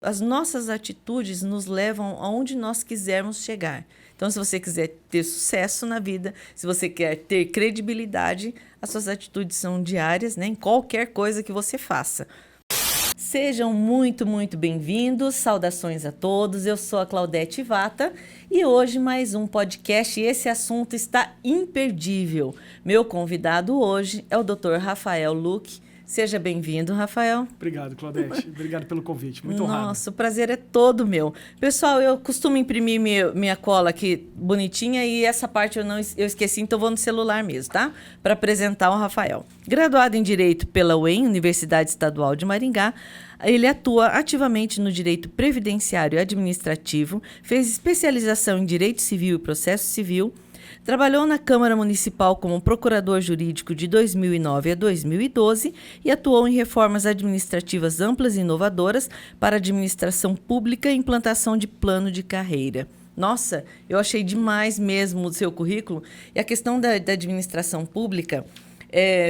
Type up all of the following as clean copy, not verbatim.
As nossas atitudes nos levam aonde nós quisermos chegar. Então, se você quiser ter sucesso na vida, se você quer ter credibilidade, as suas atitudes são diárias, né, em qualquer coisa que você faça. Sejam muito, muito bem-vindos. Saudações a todos. Eu sou a Claudete Vata e hoje mais um podcast e esse assunto está imperdível. Meu convidado hoje é o Dr. Rafael Luque. Seja bem-vindo, Rafael. Obrigado, Claudete. Obrigado pelo convite. Muito honrado. Nossa, o prazer é todo meu. Pessoal, eu costumo imprimir minha cola aqui bonitinha e essa parte eu esqueci, então vou no celular mesmo, tá? Para apresentar o Rafael. Graduado em Direito pela UEM, Universidade Estadual de Maringá, ele atua ativamente no direito previdenciário e administrativo, fez especialização em Direito Civil e Processo Civil, trabalhou na Câmara Municipal como procurador jurídico de 2009 a 2012 e atuou em reformas administrativas amplas e inovadoras para administração pública e implantação de plano de carreira. Nossa, eu achei demais mesmo o seu currículo. E a questão da administração pública,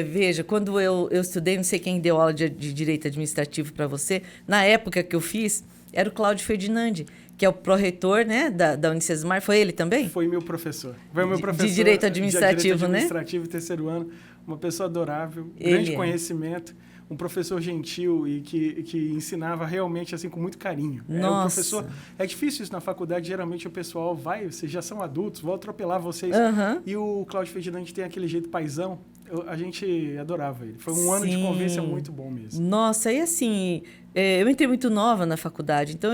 veja, quando eu estudei, não sei quem deu aula de Direito Administrativo para você, na época que eu fiz, era o Cláudio Ferdinandi, que é o pró-reitor, né, da Unicesumar. Foi ele também? Foi meu professor. Foi meu professor de Direito Administrativo, de Direito né? Administrativo, terceiro ano. Uma pessoa adorável, Ele grande conhecimento, um professor gentil e que ensinava realmente assim com muito carinho. Nossa. Um professor. É difícil isso na faculdade, geralmente o pessoal vocês já são adultos, vou atropelar vocês. Uhum. E o Cláudio Ferdinand tem aquele jeito paizão. A gente adorava ele. Foi um ano de convivência muito bom mesmo. Nossa, e assim, eu entrei muito nova na faculdade, então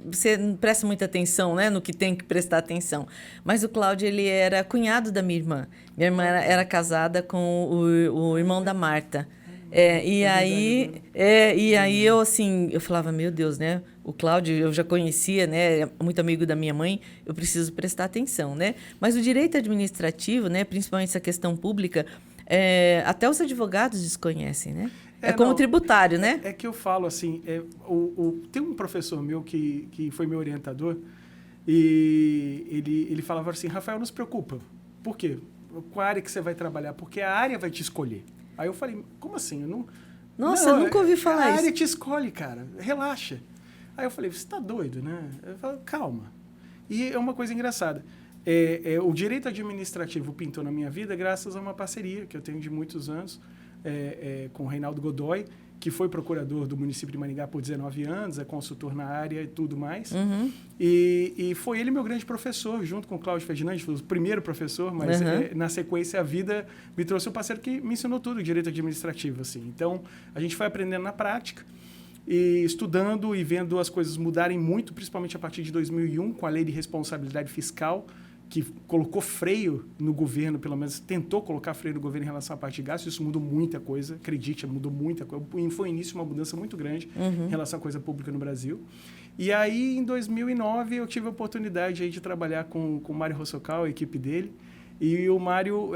você não presta muita atenção, né, no que tem que prestar atenção. Mas o Cláudio, ele era cunhado da minha irmã. Minha irmã era casada com o irmão da Marta. E aí eu falava, meu Deus, né? O Cláudio eu já conhecia, né? Muito amigo da minha mãe, eu preciso prestar atenção, né? Mas o direito administrativo, né? Principalmente essa questão pública, até os advogados desconhecem, né? Como tributário, né? É que eu falo assim, tem um professor meu que foi meu orientador e ele falava assim, Rafael, não se preocupa. Por quê? Com a área que você vai trabalhar, porque a área vai te escolher. Aí eu falei, como assim? Nossa, eu nunca ouvi falar isso. A área te escolhe, cara. Relaxa. Aí eu falei, você tá doido, né? Eu falei, calma. E é uma coisa engraçada. O direito administrativo pintou na minha vida graças a uma parceria que eu tenho de muitos anos com o Reinaldo Godoy, que foi procurador do município de Maringá por 19 anos, é consultor na área e tudo mais. Uhum. E foi ele meu grande professor, junto com o Cláudio Ferdinand, foi o primeiro professor, mas na sequência a vida me trouxe um parceiro que me ensinou tudo, direito administrativo. Assim. Então, a gente foi aprendendo na prática, e estudando e vendo as coisas mudarem muito, principalmente a partir de 2001, com a Lei de Responsabilidade Fiscal, que colocou freio no governo, pelo menos tentou colocar freio no governo em relação à parte de gastos. Isso mudou muita coisa, acredite, mudou muita coisa. Foi o início de uma mudança muito grande em relação à coisa pública no Brasil. E aí, em 2009, eu tive a oportunidade aí de trabalhar com o Mário Rossocal, a equipe dele. E o Mário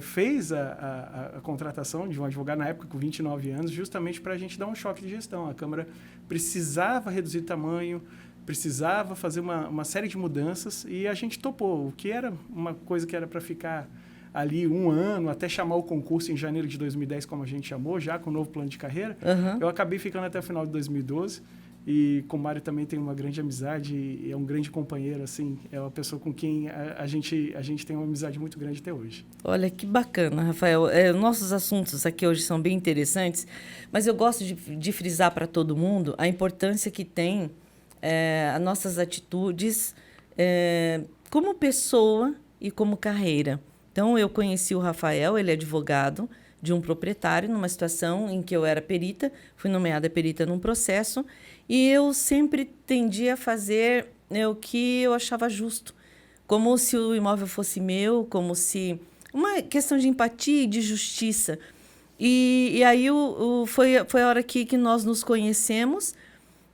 fez a contratação de um advogado, na época, com 29 anos, justamente para a gente dar um choque de gestão. A Câmara precisava reduzir o tamanho, precisava fazer uma série de mudanças e a gente topou, o que era uma coisa que era para ficar ali um ano, até chamar o concurso em janeiro de 2010, como a gente chamou, já com o novo plano de carreira. Uhum. Eu acabei ficando até o final de 2012 e com o Mário também tenho uma grande amizade, e é um grande companheiro, assim, é uma pessoa com quem a gente tem uma amizade muito grande até hoje. Olha, que bacana, Rafael. Nossos assuntos aqui hoje são bem interessantes, mas eu gosto de frisar para todo mundo a importância que tem as nossas atitudes como pessoa e como carreira. Então, eu conheci o Rafael, ele é advogado de um proprietário, numa situação em que eu era perita, fui nomeada perita num processo, e eu sempre tendia a fazer o que eu achava justo, como se o imóvel fosse meu, como se... uma questão de empatia e de justiça. E aí foi a hora que nós nos conhecemos,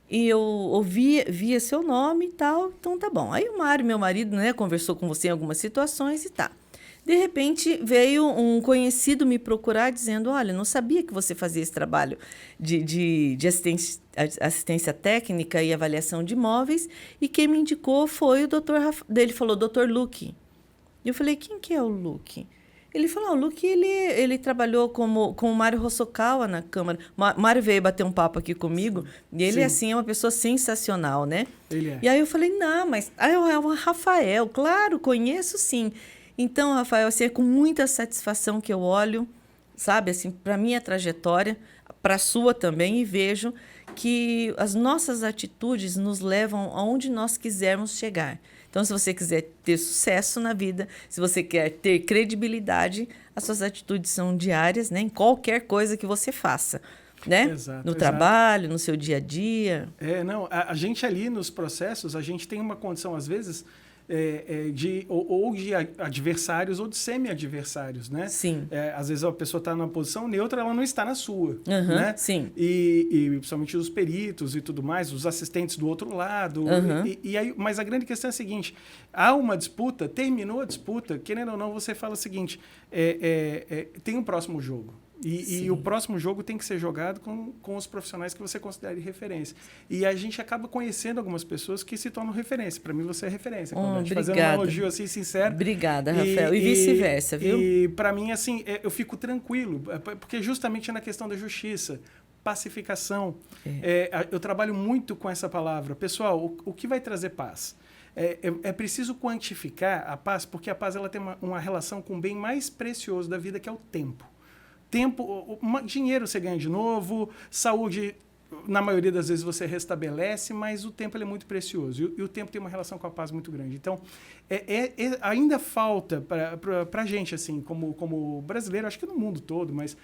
e eu via seu nome e tal, então tá bom. Aí o Mário, meu marido, né, conversou com você em algumas situações e tá. De repente, veio um conhecido me procurar dizendo, olha, não sabia que você fazia esse trabalho de assistência técnica e avaliação de imóveis, e quem me indicou foi o doutor Rafa. Ele falou, doutor Luque. Eu falei, quem que é o Luque? Ele falou, o Luque, ele trabalhou com o Mário Hosokawa na Câmara. Mário veio bater um papo aqui comigo, e ele, assim, é uma pessoa sensacional, né? Ele é. E aí eu falei, não, mas é o Rafael, claro, conheço sim. Então, Rafael, assim, é com muita satisfação que eu olho, sabe, assim, para a minha trajetória, para a sua também, e vejo que as nossas atitudes nos levam aonde nós quisermos chegar. Então, se você quiser ter sucesso na vida, se você quer ter credibilidade, as suas atitudes são diárias, né, em qualquer coisa que você faça. Né? Exato, no trabalho, no seu dia a dia. Não, a gente ali nos processos, a gente tem uma condição, às vezes, de adversários ou de semi-adversários, né? Sim. Às vezes a pessoa está numa posição neutra, ela não está na sua, Uhum, né? sim. E principalmente os peritos e tudo mais, os assistentes do outro lado. Uhum. Aí, mas a grande questão é a seguinte, há uma disputa, terminou a disputa, querendo ou não, você fala o seguinte, tem um próximo jogo. E o próximo jogo tem que ser jogado com os profissionais que você considere referência. E a gente acaba conhecendo algumas pessoas que se tornam referência. Para mim, você é referência. Fazendo um elogio assim, sincero. Obrigada, Rafael. E vice-versa, viu? E para mim, assim, eu fico tranquilo, porque justamente é na questão da justiça, pacificação. Eu trabalho muito com essa palavra. Pessoal, o que vai trazer paz? É preciso quantificar a paz, porque a paz ela tem uma relação com o bem mais precioso da vida, que é o tempo. Dinheiro você ganha de novo, saúde, na maioria das vezes você restabelece, mas o tempo ele é muito precioso e o tempo tem uma relação com a paz muito grande. Então, ainda falta para a gente, assim, como brasileiro, acho que no mundo todo, mas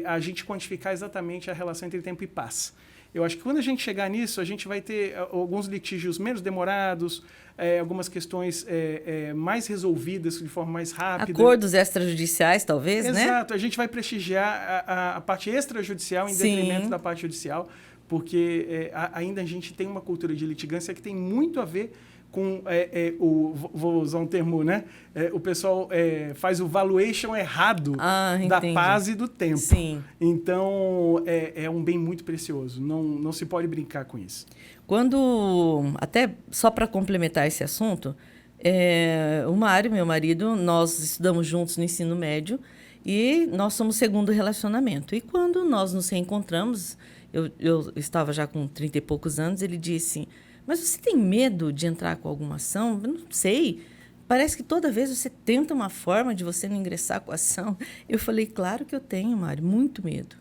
a gente quantificar exatamente a relação entre tempo e paz. Eu acho que quando a gente chegar nisso, a gente vai ter alguns litígios menos demorados, algumas questões mais resolvidas de forma mais rápida. Acordos extrajudiciais, talvez, Exato. né? Exato. A gente vai prestigiar a parte extrajudicial em detrimento da parte judicial, porque ainda a gente tem uma cultura de litigância que tem muito a ver com vou usar um termo, né? O pessoal faz o valuation errado da paz e do tempo. Sim. Então, é um bem muito precioso. Não se pode brincar com isso. Até só para complementar esse assunto, o Mário, meu marido, nós estudamos juntos no ensino médio e nós somos segundo relacionamento. E quando nós nos reencontramos, eu estava já com 30 e poucos anos, ele disse... Mas você tem medo de entrar com alguma ação? Eu não sei. Parece que toda vez você tenta uma forma de você não ingressar com a ação. Eu falei, claro que eu tenho, Mário, muito medo.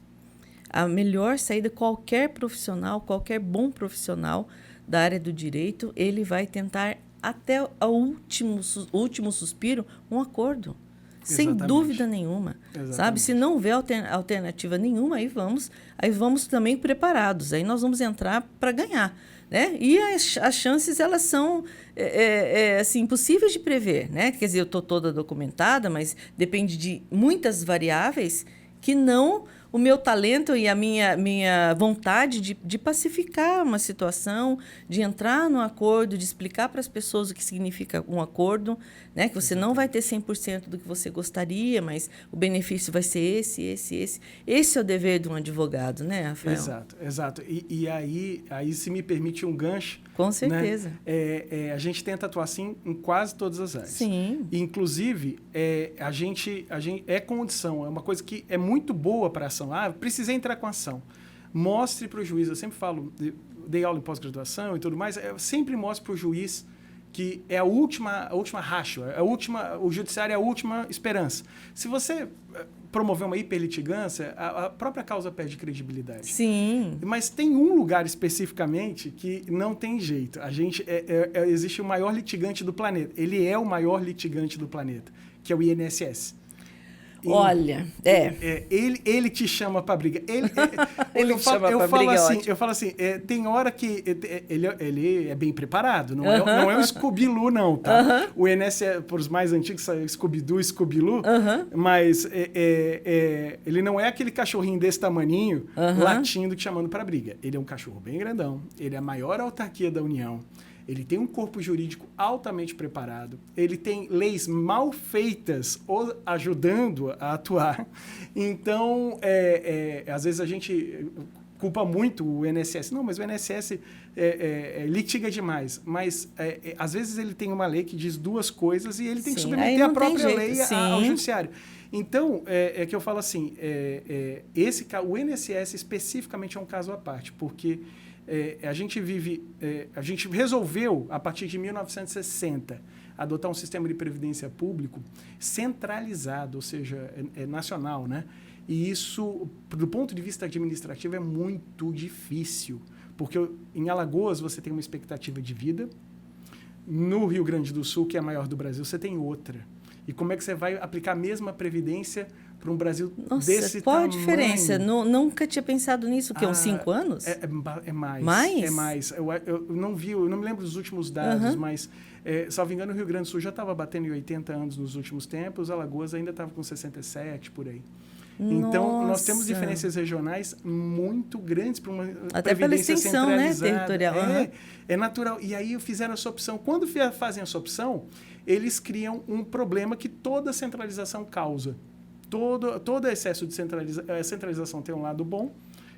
A melhor saída, qualquer profissional, qualquer bom profissional da área do direito, ele vai tentar até o último suspiro um acordo. Exatamente. Sem dúvida nenhuma. Exatamente. Sabe? Se não houver alternativa nenhuma, aí vamos também preparados. Aí nós vamos entrar para ganhar. Né? E as chances, elas são assim, impossíveis de prever. Né? Quer dizer, eu estou toda documentada, mas depende de muitas variáveis que não o meu talento e a minha vontade de pacificar uma situação, de entrar no acordo, de explicar para as pessoas o que significa um acordo, né? Que você não vai ter 100% do que você gostaria, mas o benefício vai ser esse. Esse é o dever de um advogado, né, Rafael? Exato. E aí se me permite um gancho... Com certeza. Né? A gente tenta atuar assim em quase todas as áreas. Sim. E, inclusive, a gente condição, é uma coisa que é muito boa para a ação. Precisei entrar com a ação. Mostre para o juiz, eu sempre falo, dei aula em pós-graduação e tudo mais, eu sempre mostro para o juiz que é a última racha, o judiciário é a última esperança. Se você promover uma hiperlitigância, a própria causa perde credibilidade. Sim. Mas tem um lugar especificamente que não tem jeito. Existe o maior litigante do planeta. Ele é o maior litigante do planeta, que é o INSS. Olha, ele te chama para briga. Eu falo assim, tem hora que ele é bem preparado, não é um Scooby-Loo, não, tá? O INSS, por os mais antigos, Scooby-Doo, Scooby-Loo, mas ele não é aquele cachorrinho desse tamaninho latindo te chamando para briga. Ele é um cachorro bem grandão, ele é a maior autarquia da União. Ele tem um corpo jurídico altamente preparado, ele tem leis mal feitas ajudando a atuar. Então, às vezes a gente culpa muito o INSS. Não, mas o INSS litiga demais. Mas, às vezes, ele tem uma lei que diz duas coisas e ele tem que submeter a própria lei ao judiciário. Então, que eu falo assim, o INSS especificamente é um caso à parte, porque a gente resolveu, a partir de 1960, adotar um sistema de previdência público centralizado, ou seja, nacional, né? E isso, do ponto de vista administrativo, é muito difícil, porque em Alagoas você tem uma expectativa de vida, no Rio Grande do Sul, que é a maior do Brasil, você tem outra. E como é que você vai aplicar a mesma previdência para um Brasil desse tamanho? Qual a diferença? Nunca tinha pensado nisso, que uns 5 anos? É mais. Mais? É mais. Eu não me lembro dos últimos dados, mas, salvo engano, o Rio Grande do Sul já estava batendo em 80 anos nos últimos tempos, Alagoas ainda estava com 67, por aí. Então, nós temos diferenças regionais muito grandes para uma até previdência pela extensão, centralizada. Né, territorial. É natural. E aí fizeram essa opção. Quando fazem essa opção, eles criam um problema que toda centralização causa. Todo excesso de centralização tem um lado bom,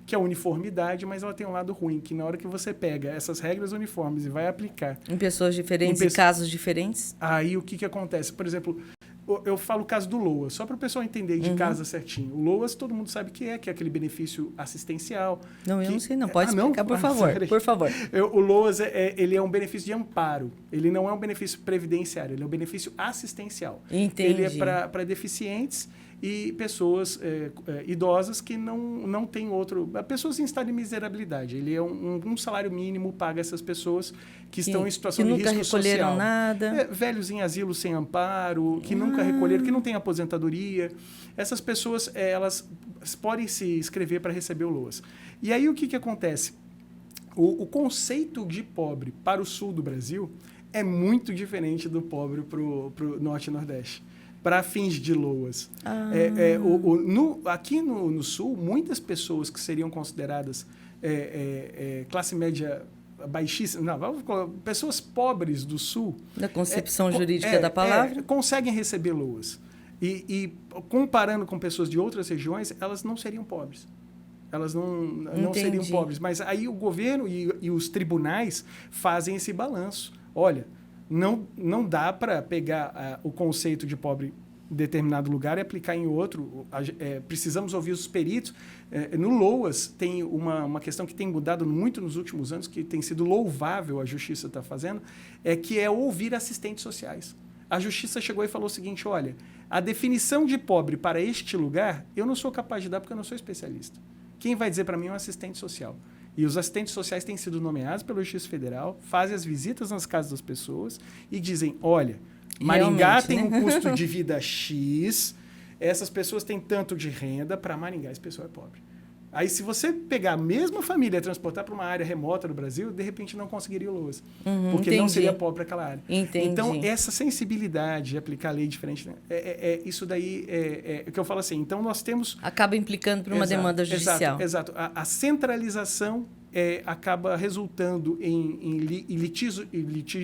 que é a uniformidade, mas ela tem um lado ruim, que na hora que você pega essas regras uniformes e vai aplicar... Em pessoas diferentes, em casos diferentes? Aí o que acontece? Por exemplo... Eu falo o caso do LOAS, só para o pessoal entender de casa certinho. O LOAS, todo mundo sabe que é aquele benefício assistencial. Não, eu não sei, não. Pode explicar, por favor. Por favor. O LOAS, ele é um benefício de amparo. Ele não é um benefício previdenciário, ele é um benefício assistencial. Entendi. Ele é para deficientes e pessoas idosas que não têm outro... Pessoas em estado de miserabilidade. Ele é um salário mínimo paga essas pessoas que estão em situação de risco social. Que nunca recolheram nada. Velhos em asilo sem amparo, que nunca recolheram, que não têm aposentadoria. Essas pessoas, elas podem se inscrever para receber o LOAS. E aí o que acontece? O conceito de pobre para o sul do Brasil é muito diferente do pobre para o norte e nordeste, para fins de LOAS. Aqui no sul, muitas pessoas que seriam consideradas classe média baixíssima, pessoas pobres do sul... Da concepção jurídica da palavra. Conseguem receber LOAS. E comparando com pessoas de outras regiões, elas não seriam pobres. Elas não seriam pobres. Mas aí o governo e os tribunais fazem esse balanço. Olha, não dá para pegar o conceito de pobre em determinado lugar e aplicar em outro. Precisamos ouvir os peritos. No LOAS tem uma questão que tem mudado muito nos últimos anos, que tem sido louvável a Justiça está fazendo, que é ouvir assistentes sociais. A Justiça chegou e falou o seguinte, olha, a definição de pobre para este lugar, eu não sou capaz de dar porque eu não sou especialista. Quem vai dizer para mim é um assistente social. E os assistentes sociais têm sido nomeados pela Justiça Federal, fazem as visitas nas casas das pessoas e dizem, olha, Maringá tem um custo de vida X, essas pessoas têm tanto de renda, para Maringá esse pessoal é pobre. Aí, se você pegar a mesma família e transportar para uma área remota do Brasil, de repente não conseguiria o LOAS, porque não seria pobre para aquela área. Entendi. Então, essa sensibilidade de aplicar a lei diferente, né, isso daí é o que eu falo assim. Então, nós temos... Acaba implicando por uma demanda judicial. Exato. A centralização acaba resultando em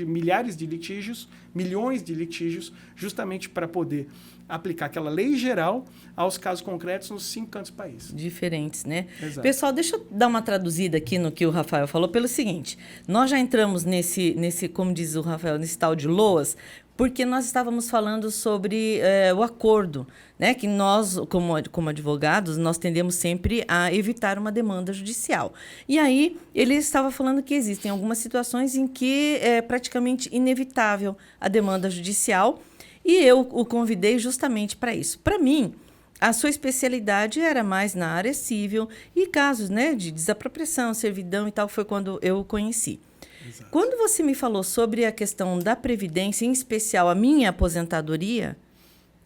milhares de litígios, milhões de litígios, justamente para poder aplicar aquela lei geral aos casos concretos nos 5 cantos do país. Diferentes, né? Exato. Pessoal, deixa eu dar uma traduzida aqui no que o Rafael falou, pelo seguinte, nós já entramos nesse como diz o Rafael, nesse tal de LOAS, porque nós estávamos falando sobre o acordo, né? Que nós, como advogados, nós tendemos sempre a evitar uma demanda judicial. E aí, ele estava falando que existem algumas situações em que é praticamente inevitável a demanda judicial, e eu o convidei justamente para isso. Para mim, a sua especialidade era mais na área civil e casos, né, de desapropriação, servidão e tal, foi quando eu o conheci. Exato. Quando você me falou sobre a questão da previdência, em especial a minha aposentadoria,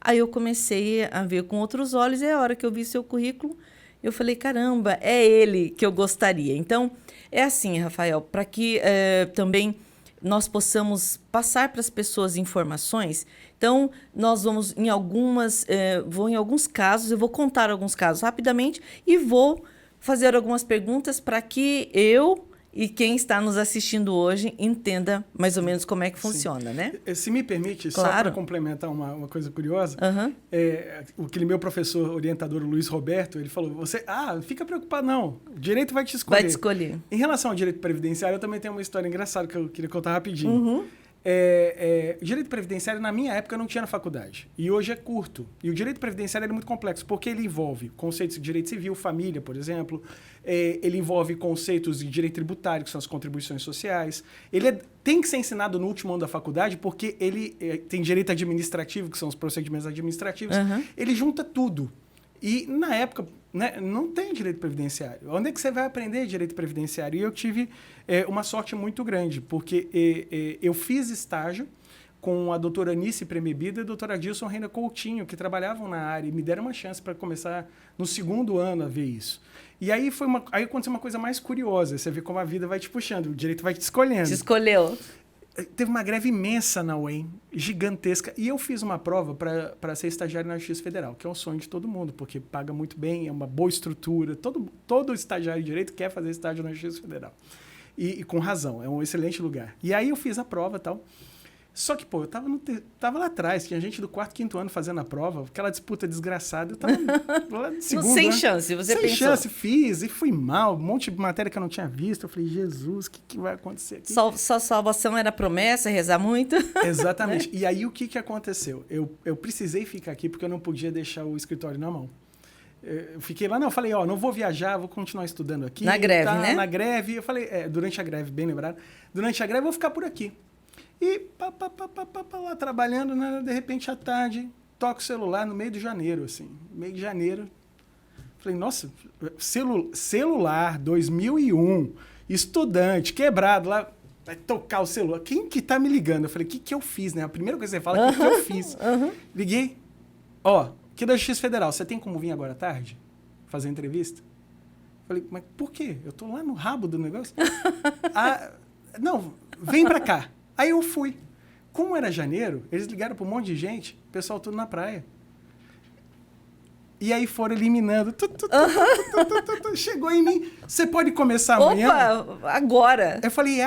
aí eu comecei a ver com outros olhos, e a hora que eu vi seu currículo, eu falei, caramba, é ele que eu gostaria. Então, é assim, Rafael, para que também nós possamos passar para as pessoas informações. Então, nós vamos em alguns casos, eu vou contar alguns casos rapidamente e vou fazer algumas perguntas para que eu e quem está nos assistindo hoje entenda mais ou menos como é que funciona, né? Se me permite, claro. Só para complementar uma coisa curiosa, aquele meu professor orientador, Luiz Roberto, ele falou, não fica preocupado não, o direito vai te escolher. Vai te escolher. Em relação ao direito previdenciário, eu também tenho uma história engraçada que eu queria contar rapidinho. Uhum. O direito previdenciário, na minha época, não tinha na faculdade. E hoje é curto. E o direito previdenciário é muito complexo, porque ele envolve conceitos de direito civil, família, por exemplo. Ele envolve conceitos de direito tributário, que são as contribuições sociais. Tem que ser ensinado no último ano da faculdade, porque ele tem direito administrativo, que são os procedimentos administrativos. Uhum. Ele junta tudo. E, na época, né, não tem direito previdenciário. Onde é que você vai aprender direito previdenciário? E eu tive uma sorte muito grande, porque eu fiz estágio com a doutora Anice Premebida e a doutora Dilson Reina Coutinho, que trabalhavam na área e me deram uma chance para começar no segundo ano a ver isso. E aí aconteceu uma coisa mais curiosa. Você vê como a vida vai te puxando, o direito vai te escolhendo. Te escolheu. Teve uma greve imensa na UEM, gigantesca, e eu fiz uma prova para ser estagiário na Justiça Federal, que é um sonho de todo mundo, porque paga muito bem, é uma boa estrutura, todo estagiário de direito quer fazer estágio na Justiça Federal. E com razão, é um excelente lugar. E aí eu fiz a prova e tal. Só que, eu tava lá atrás, tinha gente do 4º, 5º ano fazendo a prova, aquela disputa desgraçada, eu tava lá no segundo Sem ano. chance, você sem pensou. Sem chance, fiz, e fui mal, um monte de matéria que eu não tinha visto, eu falei, Jesus, o que vai acontecer aqui? Só salvação era promessa, rezar muito? Exatamente. Né? E aí, o que aconteceu? Eu precisei ficar aqui, porque eu não podia deixar o escritório na mão. Eu fiquei lá, eu falei, não vou viajar, vou continuar estudando aqui. Na greve, né? Na greve, eu falei, durante a greve, bem lembrado, durante a greve eu vou ficar por aqui. E lá trabalhando, né, de repente à tarde, toco o celular no meio de janeiro, assim. Meio de janeiro. Falei, nossa, celular 2001, estudante, quebrado lá, vai tocar o celular. Quem que tá me ligando? Eu falei, o que eu fiz, né? A primeira coisa que você fala é o que eu fiz. Liguei. Aqui da Justiça Federal, você tem como vir agora à tarde fazer entrevista? Falei, mas por quê? Eu tô lá no rabo do negócio. Não, vem pra cá. Aí eu fui. Como era janeiro, eles ligaram para um monte de gente, o pessoal tudo na praia. E aí foram eliminando. Chegou em mim. Você pode começar amanhã? Opa, agora. Eu falei,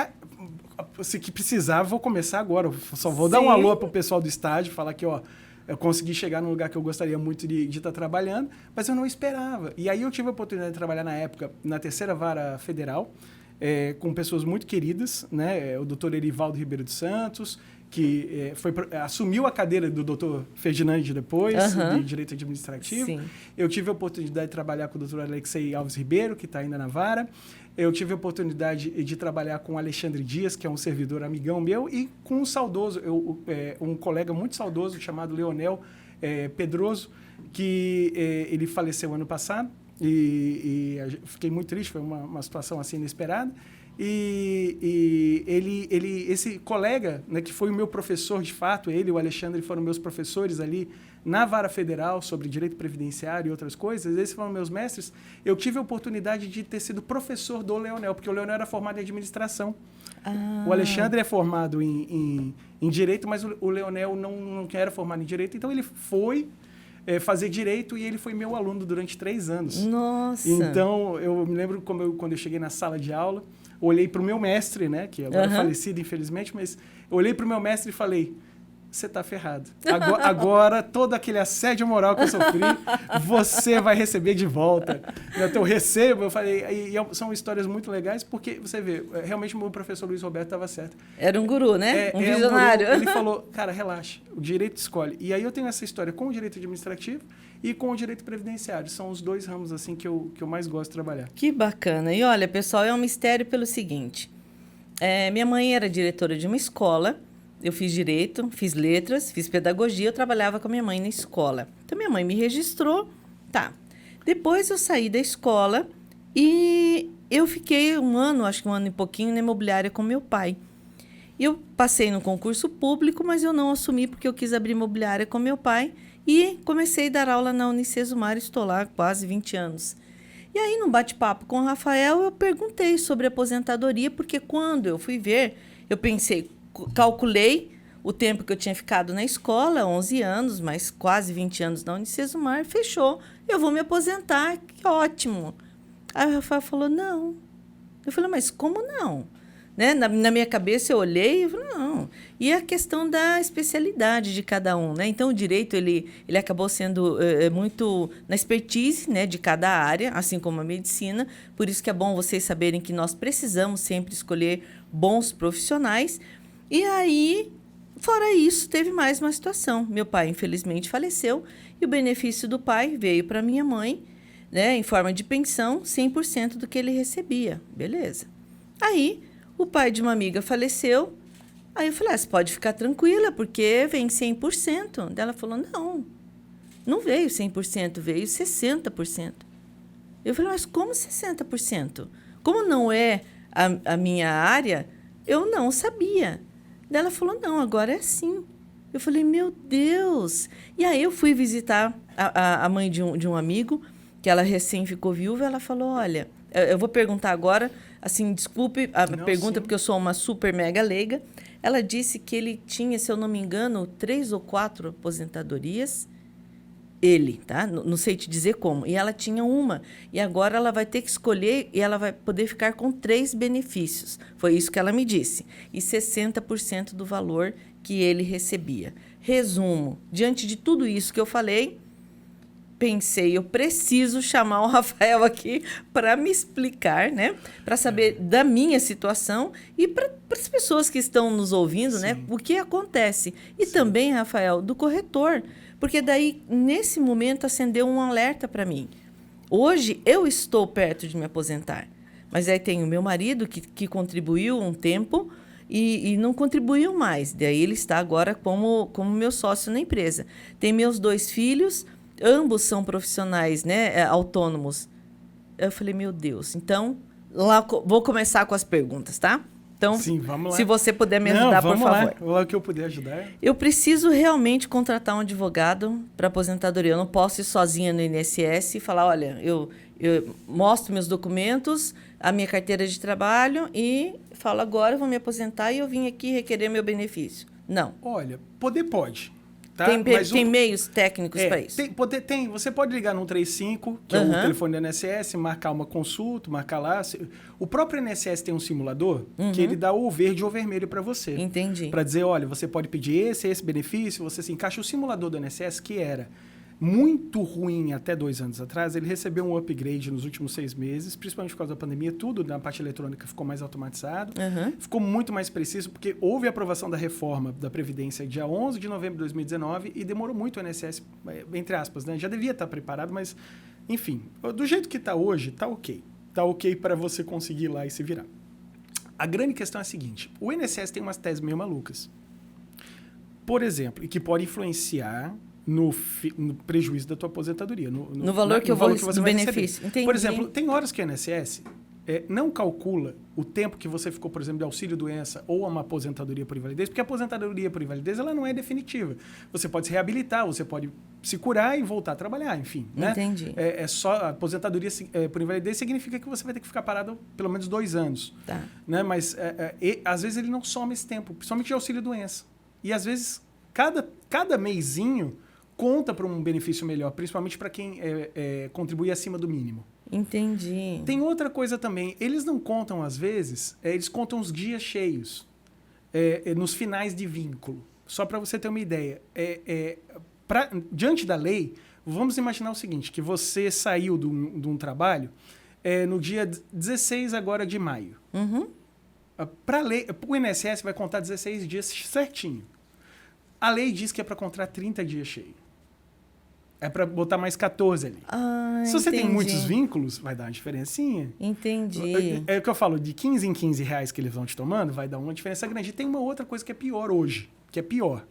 se que precisar, vou começar agora. Eu só vou dar um alô pro pessoal do estádio, falar que, eu consegui chegar num lugar que eu gostaria muito de estar trabalhando, mas eu não esperava. E aí eu tive a oportunidade de trabalhar na época na 3ª Vara Federal, com pessoas muito queridas, né? O doutor Erivaldo Ribeiro dos Santos, que assumiu a cadeira do doutor Ferdinand depois, de Direito Administrativo. Sim. Eu tive a oportunidade de trabalhar com o doutor Alexei Alves Ribeiro, que está ainda na vara. Eu tive a oportunidade de trabalhar com o Alexandre Dias, que é um servidor amigão meu, e com um saudoso, um colega muito saudoso chamado Leonel Pedroso, que ele faleceu ano passado. E fiquei muito triste, foi uma situação assim inesperada. E esse colega, né, que foi o meu professor de fato, ele e o Alexandre foram meus professores ali na Vara Federal sobre direito previdenciário e outras coisas, esses foram meus mestres. Eu tive a oportunidade de ter sido professor do Leonel, porque o Leonel era formado em administração. O Alexandre é formado em direito, mas o Leonel não era formado em direito, então ele foi fazer direito e ele foi meu aluno durante 3 anos. Nossa! Então, eu me lembro quando eu cheguei na sala de aula, olhei para o meu mestre, né, que agora é falecido, infelizmente, mas eu olhei para o meu mestre e falei, você está ferrado. Agora, todo aquele assédio moral que eu sofri, você vai receber de volta. Então, eu recebo, eu falei, são histórias muito legais, porque, você vê, realmente o meu professor Luiz Roberto estava certo. Era um guru, né? Um visionário. Um guru. Ele falou, cara, relaxa, o direito escolhe. E aí eu tenho essa história com o direito administrativo e com o direito previdenciário. São os 2 ramos assim que eu mais gosto de trabalhar. Que bacana. E olha, pessoal, é um mistério pelo seguinte. Minha mãe era diretora de uma escola. Eu fiz direito, fiz letras, fiz pedagogia, eu trabalhava com a minha mãe na escola. Então, minha mãe me registrou, tá. Depois eu saí da escola e eu fiquei acho que um ano e pouquinho, na imobiliária com meu pai. Eu passei no concurso público, mas eu não assumi porque eu quis abrir imobiliária com meu pai e comecei a dar aula na Unicesumar, estou lá há quase 20 anos. E aí, num bate-papo com o Rafael, eu perguntei sobre aposentadoria, porque quando eu fui ver, eu pensei, calculei o tempo que eu tinha ficado na escola, 11 anos, mas quase 20 anos na Unicesumar, fechou. Eu vou me aposentar, que ótimo. Aí o Rafael falou, não, Eu falei, mas como não? Né? Na minha cabeça eu olhei e falei, não. E a questão da especialidade de cada um, né? Então o direito ele acabou sendo muito na expertise, né, de cada área, assim como a medicina. Por isso que é bom vocês saberem que nós precisamos sempre escolher bons profissionais. E aí, fora isso, teve mais uma situação. Meu pai, infelizmente, faleceu e o benefício do pai veio para minha mãe, né, em forma de pensão, 100% do que ele recebia. Beleza. Aí o pai de uma amiga faleceu. Aí eu falei, você pode ficar tranquila, porque vem 100%. Daí ela falou, não veio 100%, veio 60%. Eu falei, mas como 60%? Como não é a minha área, eu não sabia. Daí ela falou, não, agora é assim. Eu falei, meu Deus! E aí eu fui visitar a mãe de um amigo, que ela recém ficou viúva. Ela falou, olha, eu vou perguntar agora, assim, desculpe a pergunta, porque eu sou uma super mega leiga. Ela disse que ele tinha, se eu não me engano, 3 ou 4 aposentadorias. Ele, tá? Não sei te dizer como. E ela tinha uma. E agora ela vai ter que escolher e ela vai poder ficar com 3 benefícios. Foi isso que ela me disse. E 60% do valor que ele recebia. Resumo, diante de tudo isso que eu falei, pensei, eu preciso chamar o Rafael aqui para me explicar, né? Para saber da minha situação e para as pessoas que estão nos ouvindo, né? O que acontece. E também, Rafael, do corretor. Porque daí, nesse momento, acendeu um alerta para mim. Hoje, eu estou perto de me aposentar. Mas aí tem o meu marido, que contribuiu um tempo e não contribuiu mais. Daí ele está agora como meu sócio na empresa. Tem meus 2 filhos, ambos são profissionais, né, autônomos. Eu falei, meu Deus. Então, vou começar com as perguntas, tá? Então, sim, vamos lá. Se você puder me ajudar, por favor. Vamos lá, o que eu puder ajudar. Eu preciso realmente contratar um advogado para aposentadoria. Eu não posso ir sozinha no INSS e falar, olha, eu mostro meus documentos, a minha carteira de trabalho e falo, agora eu vou me aposentar e eu vim aqui requerer meu benefício. Não. Olha, poder. Tá? Tem meios técnicos para isso? Você pode ligar no 135, que é o telefone do INSS, marcar uma consulta, marcar lá. O próprio INSS tem um simulador que ele dá ou verde ou vermelho para você. Entendi. Para dizer, olha, você pode pedir esse benefício, você se encaixa. O simulador do INSS, que era muito ruim até 2 anos atrás, ele recebeu um upgrade nos últimos 6 meses, principalmente por causa da pandemia, tudo na parte eletrônica ficou mais automatizado, ficou muito mais preciso, porque houve a aprovação da reforma da Previdência dia 11 de novembro de 2019 e demorou muito o INSS, entre aspas, né? Já devia estar preparado, mas, enfim, do jeito que está hoje, está ok. Está ok para você conseguir ir lá e se virar. A grande questão é a seguinte, o INSS tem umas teses meio malucas. Por exemplo, e que pode influenciar no prejuízo da tua aposentadoria. No valor que eu vou do benefício. Entendi. Por exemplo, tem horas que o INSS não calcula o tempo que você ficou, por exemplo, de auxílio-doença ou uma aposentadoria por invalidez, porque a aposentadoria por invalidez ela não é definitiva. Você pode se reabilitar, você pode se curar e voltar a trabalhar, enfim. Entendi. Né? Só a aposentadoria por invalidez significa que você vai ter que ficar parado pelo menos 2 anos. Tá. Né? Mas, às vezes, ele não soma esse tempo, principalmente de auxílio-doença. E, às vezes, cada mêsinho conta para um benefício melhor, principalmente para quem contribui acima do mínimo. Entendi. Tem outra coisa também. Eles não contam, às vezes, eles contam os dias cheios nos finais de vínculo. Só para você ter uma ideia. Diante da lei, vamos imaginar o seguinte, que você saiu de um trabalho no dia 16 agora de maio. O INSS vai contar 16 dias certinho. A lei diz que é para contar 30 dias cheio. É para botar mais 14 ali. Se você tem muitos vínculos, vai dar uma diferencinha. Entendi. É o que eu falo, de 15 em 15 reais que eles vão te tomando, vai dar uma diferença grande. E tem uma outra coisa que é pior hoje, que é pior.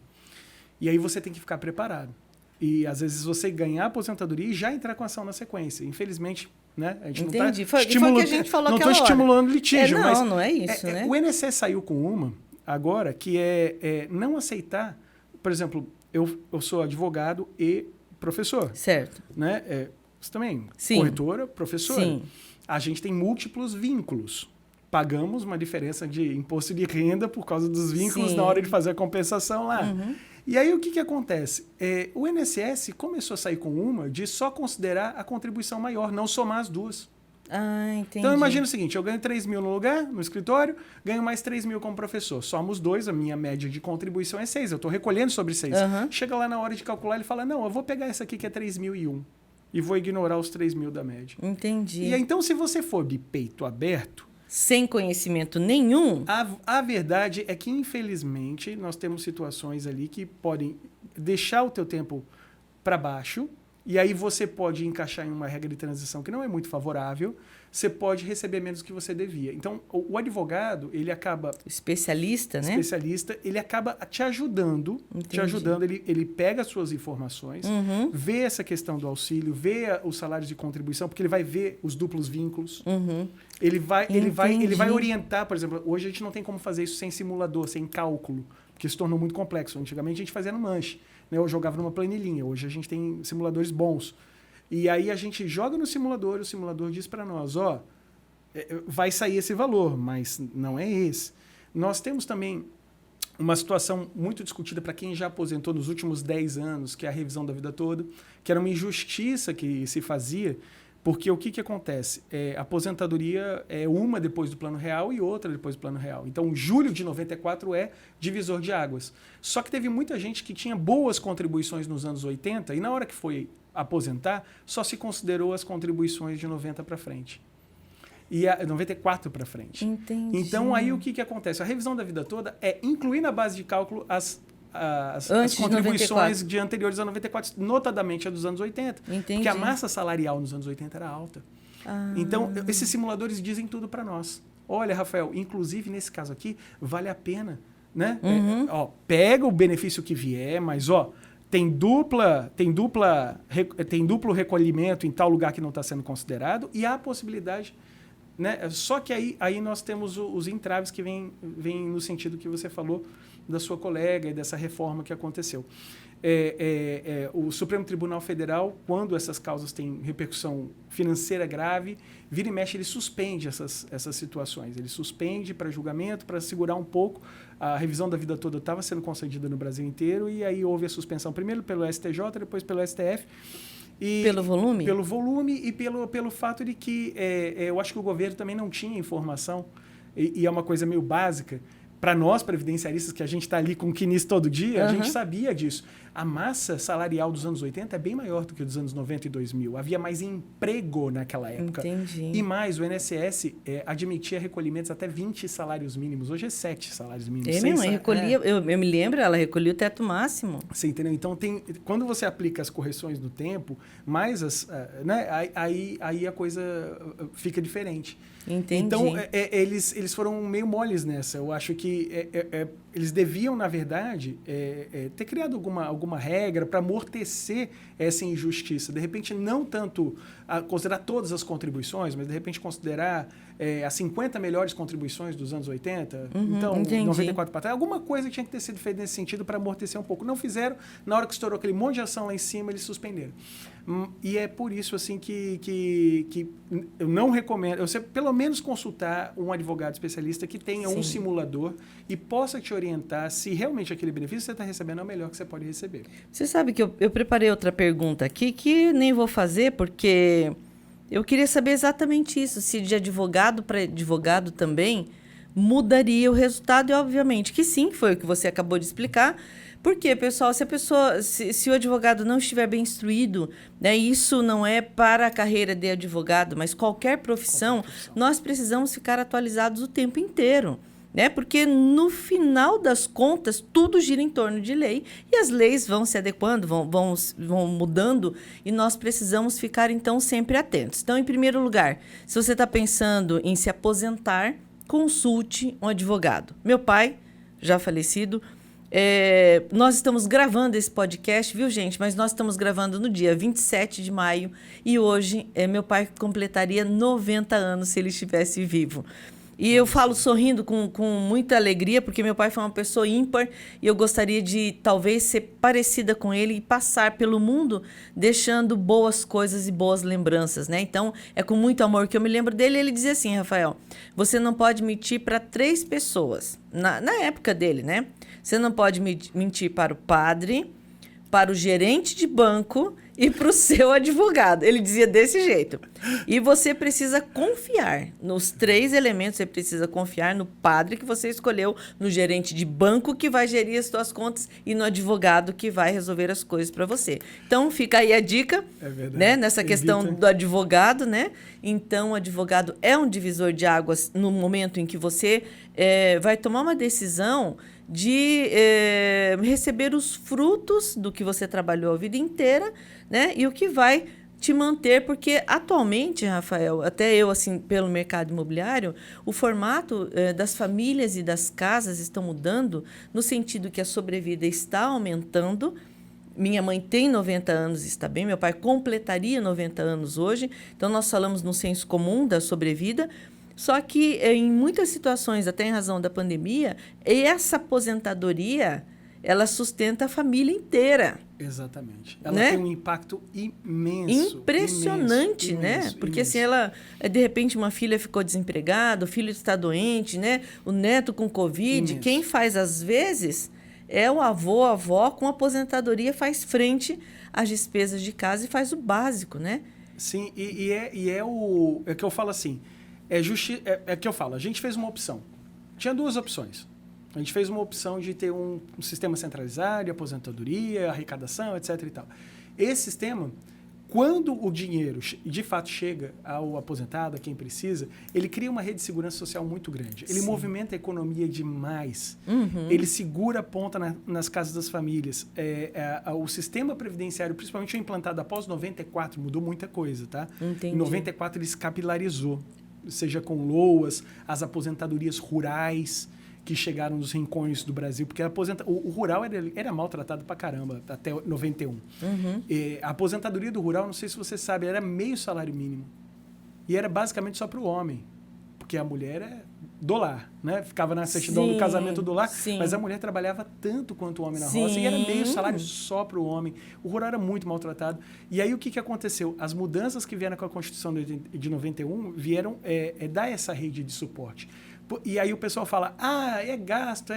E aí você tem que ficar preparado. E às vezes você ganhar a aposentadoria e já entrar com ação na sequência. Infelizmente, né? A gente Entendi. não está foi o que a gente falou não aquela estou estimulando litígio, mas não é isso, né? O INSS saiu com uma agora que é não aceitar. Por exemplo, eu sou advogado e professor. Certo. Né? Você também, Sim. corretora, professora. Sim. A gente tem múltiplos vínculos. Pagamos uma diferença de imposto de renda por causa dos vínculos Sim. na hora de fazer a compensação lá. E aí o que acontece? O INSS começou a sair com uma de só considerar a contribuição maior, não somar as duas. Ah, entendi. Então, imagina o seguinte, eu ganho 3 mil no lugar, no escritório, ganho mais 3 mil como professor. Somos 2, a minha média de contribuição é 6, eu estou recolhendo sobre 6. Chega lá na hora de calcular, ele fala, não, eu vou pegar essa aqui que é 3.001 e vou ignorar os 3 mil da média. Entendi. E aí, então, se você for de peito aberto... Sem conhecimento nenhum... A verdade é que, infelizmente, nós temos situações ali que podem deixar o teu tempo para baixo. E aí você pode encaixar em uma regra de transição que não é muito favorável, você pode receber menos do que você devia. Então, o advogado, ele acaba... Especialista, né? Especialista, ele acaba te ajudando, ele pega as suas informações, vê essa questão do auxílio, vê os salários de contribuição, porque ele vai ver os duplos vínculos. Ele vai orientar, por exemplo, hoje a gente não tem como fazer isso sem simulador, sem cálculo, porque se tornou muito complexo. Antigamente a gente fazia no manche. Eu jogava numa planilhinha. Hoje a gente tem simuladores bons. E aí a gente joga no simulador, o simulador diz para nós, vai sair esse valor, mas não é esse. Nós temos também uma situação muito discutida para quem já aposentou nos últimos 10 anos, que é a revisão da vida toda, que era uma injustiça que se fazia, porque o que acontece? A aposentadoria é uma depois do Plano Real e outra depois do Plano Real. Então, julho de 94 é divisor de águas. Só que teve muita gente que tinha boas contribuições nos anos 80 e na hora que foi aposentar, só se considerou as contribuições de 90 para frente. E 94 para frente. Entendi. Então, aí o que acontece? A revisão da vida toda é incluir na base de cálculo as contribuições de anteriores a 94, notadamente a dos anos 80. Entendi. Porque a massa salarial nos anos 80 era alta. Então, esses simuladores dizem tudo para nós. Olha, Rafael, inclusive nesse caso aqui, vale a pena, né? Pega o benefício que vier, mas tem duplo recolhimento em tal lugar que não está sendo considerado e há a possibilidade, né? Só que aí nós temos os entraves que vêm no sentido que você falou da sua colega e dessa reforma que aconteceu. O Supremo Tribunal Federal, quando essas causas têm repercussão financeira grave, vira e mexe, ele suspende essas situações. Ele suspende para julgamento, para segurar um pouco. A revisão da vida toda estava sendo concedida no Brasil inteiro e aí houve a suspensão primeiro pelo STJ, depois pelo STF. Pelo volume? Pelo volume e pelo fato de que eu acho que o governo também não tinha informação, e é uma coisa meio básica. Para nós, previdenciaristas, que a gente está ali com o quinis todo dia, a gente sabia disso. A massa salarial dos anos 80 é bem maior do que dos anos 90 e 2000. Havia mais emprego naquela época. Entendi. E mais, o INSS admitia recolhimentos até 20 salários mínimos. Hoje é 7 salários mínimos. Minha mãe recolhia, eu me lembro, ela recolhia o teto máximo. Você entendeu? Então, quando você aplica as correções do tempo, mais aí a coisa fica diferente. Entendi. Então, eles foram meio moles nessa. Eu acho que eles deviam, na verdade, ter criado alguma regra para amortecer essa injustiça. De repente, não tanto considerar todas as contribuições, mas, de repente, considerar as 50 melhores contribuições dos anos 80. Então, entendi. 94 para trás. Alguma coisa que tinha que ter sido feita nesse sentido para amortecer um pouco. Não fizeram. Na hora que estourou aquele monte de ação lá em cima, eles suspenderam. E é por isso assim que eu não recomendo você pelo menos consultar um advogado especialista que tenha um simulador e possa te orientar se realmente aquele benefício que você está recebendo é o melhor que você pode receber. Você sabe que eu preparei outra pergunta aqui que nem vou fazer porque eu queria saber exatamente isso, se de advogado para advogado também mudaria o resultado e obviamente que sim, foi o que você acabou de explicar. Porque, pessoal, se o advogado não estiver bem instruído, né, isso não é para a carreira de advogado, mas qualquer profissão, nós precisamos ficar atualizados o tempo inteiro. Né? Porque, no final das contas, tudo gira em torno de lei e as leis vão se adequando, vão mudando e nós precisamos ficar, então, sempre atentos. Então, em primeiro lugar, se você está pensando em se aposentar, consulte um advogado. Meu pai, já falecido, nós estamos gravando esse podcast, viu, gente? Mas nós estamos gravando no dia 27 de maio e hoje meu pai completaria 90 anos se ele estivesse vivo. E eu falo sorrindo com muita alegria, porque meu pai foi uma pessoa ímpar e eu gostaria de, talvez, ser parecida com ele e passar pelo mundo deixando boas coisas e boas lembranças, né? Então, é com muito amor que eu me lembro dele. Ele dizia assim, Rafael, você não pode mentir para 3 pessoas, na época dele, né? Você não pode mentir para o padre, para o gerente de banco e para o seu advogado. Ele dizia desse jeito. E você precisa confiar nos 3 elementos. Você precisa confiar no padre que você escolheu, no gerente de banco que vai gerir as suas contas e no advogado que vai resolver as coisas para você. Então, fica aí a dica, né, nessa questão do advogado, né? Então, o advogado é um divisor de águas no momento em que você vai tomar uma decisão de receber os frutos do que você trabalhou a vida inteira, né? E o que vai te manter, porque atualmente, Rafael, até eu, assim, pelo mercado imobiliário, o formato das famílias e das casas estão mudando no sentido que a sobrevida está aumentando. Minha mãe tem 90 anos, está bem, meu pai completaria 90 anos hoje, então nós falamos no senso comum da sobrevida. Só que, em muitas situações, até em razão da pandemia, essa aposentadoria, ela sustenta a família inteira. Exatamente. Ela, né? Tem um impacto imenso. Impressionante, imenso, né? imenso, Porque imenso. assim, ela, de repente, uma filha ficou desempregada, o filho está doente, né? O neto com Covid. Imenso. Quem faz, às vezes, é o avô, a avó, com aposentadoria, faz frente às despesas de casa e faz o básico, né? Sim, é o que eu falo assim, é que eu falo, a gente fez uma opção. Tinha 2 opções. A gente fez uma opção de ter um sistema centralizado de aposentadoria, arrecadação, etc. e tal. Esse sistema, quando o dinheiro de fato chega ao aposentado, a quem precisa, ele cria uma rede de segurança social muito grande. Ele movimenta a economia demais. Ele segura a ponta nas casas das famílias. O sistema previdenciário, principalmente o implantado após 94, mudou muita coisa, tá? Entendi. Em 94 ele se capilarizou, seja com LOAS, as aposentadorias rurais que chegaram nos rincões do Brasil, porque o rural era maltratado pra caramba até 91. A aposentadoria do rural, não sei se você sabe, era meio salário mínimo. E era basicamente só para o homem, porque a mulher é do lar, né? Ficava na certidão do casamento do lar, mas a mulher trabalhava tanto quanto o homem na roça e era meio salário só para o homem. O rural era muito maltratado. E aí o que aconteceu? As mudanças que vieram com a Constituição de 91 vieram dar essa rede de suporte. E aí o pessoal fala, é gasto.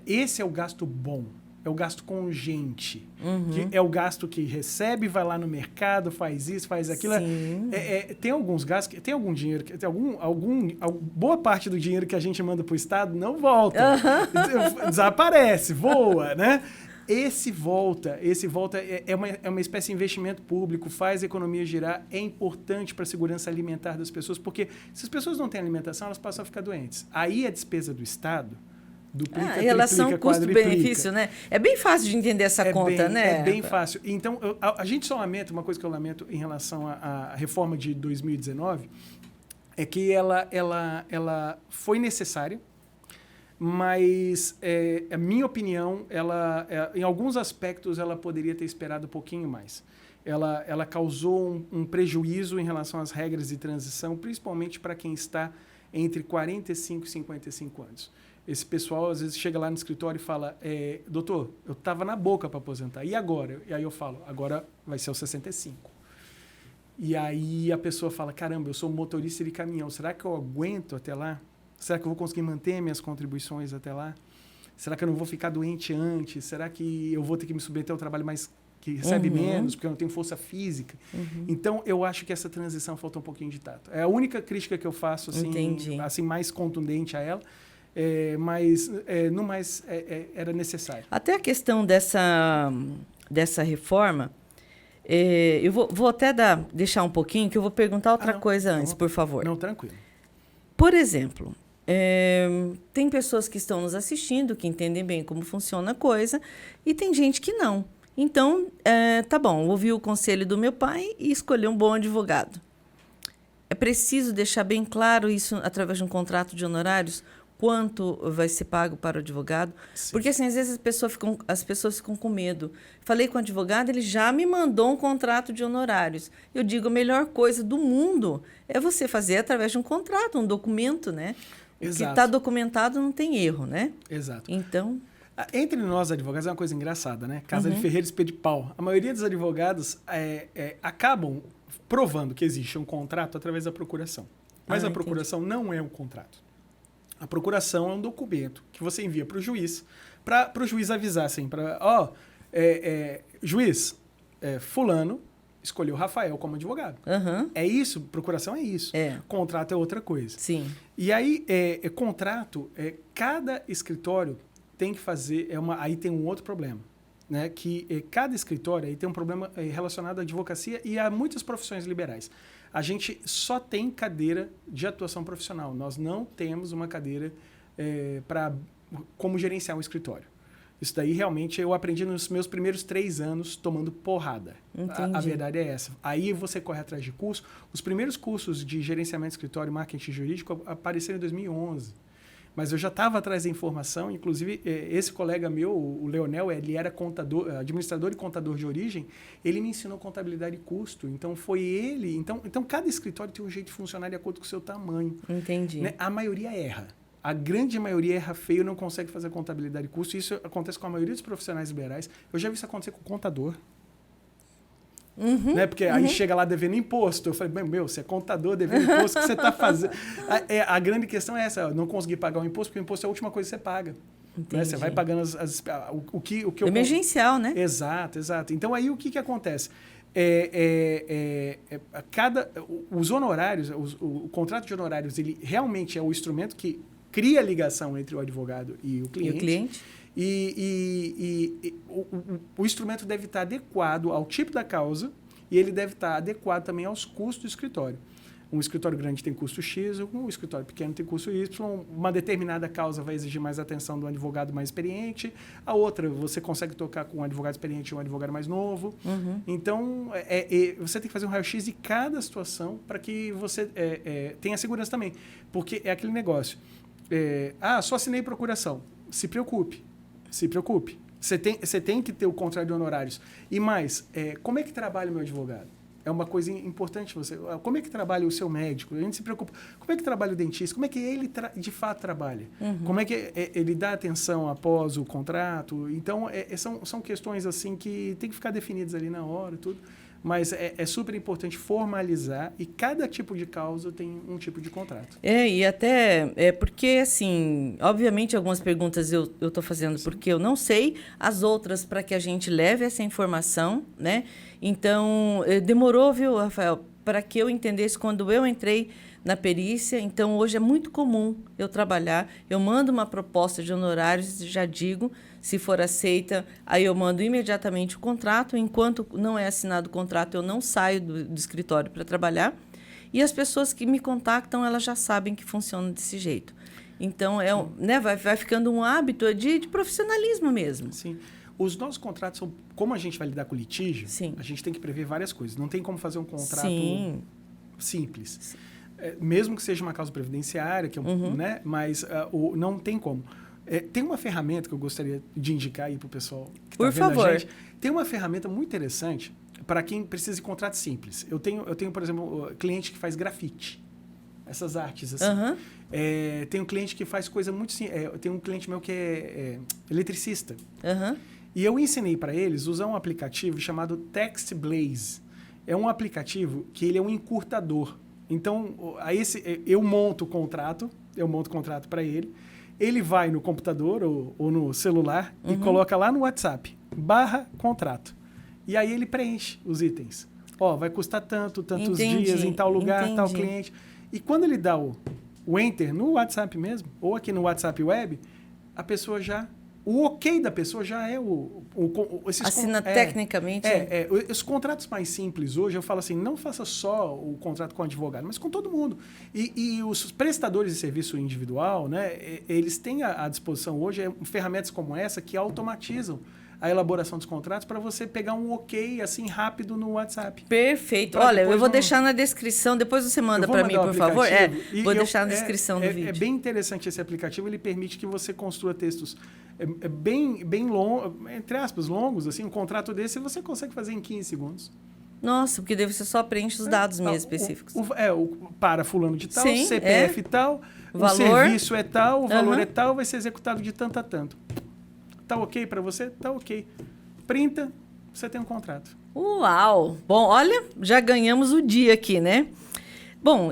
Esse é o gasto bom, é o gasto com gente, que é o gasto que recebe, vai lá no mercado, faz isso, faz aquilo. Tem alguns gastos, tem algum dinheiro, boa parte do dinheiro que a gente manda para o Estado não volta, desaparece, voa, né? Esse volta é uma espécie de investimento público, faz a economia girar, é importante para a segurança alimentar das pessoas, porque se as pessoas não têm alimentação, elas passam a ficar doentes. Aí a despesa do Estado duplica, em relação triplica, custo-benefício, né? É bem fácil de entender essa conta, né? É bem fácil. Então, a gente só lamenta, uma coisa que eu lamento em relação à reforma de 2019, é que ela foi necessária, mas, a minha opinião, em alguns aspectos, ela poderia ter esperado um pouquinho mais. Ela causou um prejuízo em relação às regras de transição, principalmente para quem está entre 45 e 55 anos. Esse pessoal, às vezes, chega lá no escritório e fala, doutor, eu estava na boca para aposentar, e agora? E aí eu falo, agora vai ser aos 65. E aí a pessoa fala, caramba, eu sou motorista de caminhão, será que eu aguento até lá? Será que eu vou conseguir manter minhas contribuições até lá? Será que eu não vou ficar doente antes? Será que eu vou ter que me submeter ao trabalho que recebe menos, porque eu não tenho força física? Então, eu acho que essa transição falta um pouquinho de tato. É a única crítica que eu faço, assim mais contundente a ela, mas, no mais, era necessário. Até a questão dessa reforma, eu vou até deixar um pouquinho, que eu vou perguntar outra coisa antes, por favor. Não, tranquilo. Por exemplo, tem pessoas que estão nos assistindo, que entendem bem como funciona a coisa, e tem gente que não. Então, tá bom, ouvi o conselho do meu pai e escolhi um bom advogado. É preciso deixar bem claro isso através de um contrato de honorários, quanto vai ser pago para o advogado. Sim. Porque, assim, às vezes as pessoas ficam com medo. Falei com o advogado, ele já me mandou um contrato de honorários. Eu digo, a melhor coisa do mundo é você fazer através de um contrato, um documento, né? Exato. O que está documentado não tem erro, né? Exato. Então... Entre nós, advogados, é uma coisa engraçada, né? Casa de ferreiro, espeto de pau. A maioria dos advogados acabam provando que existe um contrato através da procuração. Mas a procuração não é um contrato. A procuração é um documento que você envia para o juiz avisar assim, juiz, fulano escolheu Rafael como advogado. É isso? Procuração é isso. Contrato é outra coisa. Sim. E aí, contrato, cada escritório tem que fazer... aí tem um outro problema. Né? Que cada escritório aí tem um problema relacionado à advocacia e a muitas profissões liberais. A gente só tem cadeira de atuação profissional. Nós não temos uma cadeira como gerenciar um escritório. Isso daí, realmente, eu aprendi nos meus primeiros 3 anos tomando porrada. A verdade é essa. Aí você corre atrás de curso. Os primeiros cursos de gerenciamento de escritório e marketing jurídico apareceram em 2011. Mas eu já estava atrás da informação. Inclusive, esse colega meu, o Leonel, ele era administrador e contador de origem. Ele me ensinou contabilidade e custo. Então, foi ele... Então, cada escritório tem um jeito de funcionar de acordo com o seu tamanho. Entendi. Né? A maioria erra. A grande maioria erra feio, não consegue fazer contabilidade e custo. Isso acontece com a maioria dos profissionais liberais. Eu já vi isso acontecer com o contador. Né? Porque aí chega lá devendo imposto. Eu falei, você é contador devendo imposto, o que você está fazendo? A grande questão é essa, não conseguir pagar o imposto, porque o imposto é a última coisa que você paga. Né? Você vai pagando o que emergencial, né? Exato. Então, aí o que acontece? Os honorários, o contrato de honorários, ele realmente é o instrumento que cria a ligação entre o advogado e o cliente. O instrumento deve estar adequado ao tipo da causa e ele deve estar adequado também aos custos do escritório. Um escritório grande tem custo X, um escritório pequeno tem custo Y. Uma determinada causa vai exigir mais atenção do advogado mais experiente. A outra, você consegue tocar com um advogado experiente e um advogado mais novo. Então, você tem que fazer um raio-x de cada situação para que você tenha segurança também. Porque é aquele negócio. Só assinei procuração. Se preocupe. Você tem que ter o contrato de honorários. E mais, como é que trabalha o meu advogado? É uma coisa importante você. Como é que trabalha o seu médico? A gente se preocupa. Como é que trabalha o dentista? Como é que ele de fato trabalha? Como é que ele dá atenção após o contrato? Então, são questões assim que tem que ficar definidas ali na hora, tudo. Mas é super importante formalizar e cada tipo de causa tem um tipo de contrato. E até porque, assim, obviamente algumas perguntas eu estou fazendo porque eu não sei, as outras para que a gente leve essa informação, né? Então, demorou, viu, Rafael, para que eu entendesse quando eu entrei na perícia. Então, hoje é muito comum eu trabalhar, eu mando uma proposta de honorários, já digo, se for aceita, aí eu mando imediatamente o contrato. Enquanto não é assinado o contrato, eu não saio do escritório para trabalhar. E as pessoas que me contactam, elas já sabem que funciona desse jeito. Então, vai ficando um hábito de profissionalismo mesmo. Sim. Os nossos contratos são... Como a gente vai lidar com litígio, a gente tem que prever várias coisas. Não tem como fazer um contrato simples. Mesmo que seja uma causa previdenciária, né? Mas não tem como. Tem uma ferramenta que eu gostaria de indicar aí para o pessoal que está vendo a gente. Tem uma ferramenta muito interessante para quem precisa de contrato simples. Eu tenho, por exemplo, cliente que faz grafite. Essas artes, assim. Tem um cliente que faz coisa muito simples. Tem um cliente meu que é eletricista. E eu ensinei para eles usar um aplicativo chamado TextBlaze. É um aplicativo que ele é um encurtador. Então, eu monto o contrato para ele. Ele vai no computador ou no celular e coloca lá no WhatsApp, /contrato. E aí ele preenche os itens. Vai custar tantos dias, em tal lugar, tal cliente. E quando ele dá o enter no WhatsApp mesmo, ou aqui no WhatsApp Web, a pessoa já... O ok da pessoa já é assina tecnicamente. Os contratos mais simples hoje, eu falo assim, não faça só o contrato com o advogado, mas com todo mundo. E os prestadores de serviço individual, né, eles têm à disposição hoje ferramentas como essa que automatizam a elaboração dos contratos para você pegar um ok assim rápido no WhatsApp. Perfeito. Olha, eu vou deixar na descrição, depois você manda para mim, por favor. Vou deixar na descrição do vídeo. É bem interessante esse aplicativo, ele permite que você construa textos bem longos, entre aspas, longos, assim, um contrato desse você consegue fazer em 15 segundos. Nossa, porque deve ser só preenche os dados mesmo específicos. Para fulano de tal, CPF tal, valor, o serviço é tal, o valor é tal, vai ser executado de tanto a tanto. Tá ok para você? Tá ok. Printa, você tem um contrato. Uau! Bom, olha, já ganhamos o dia aqui, né? Bom,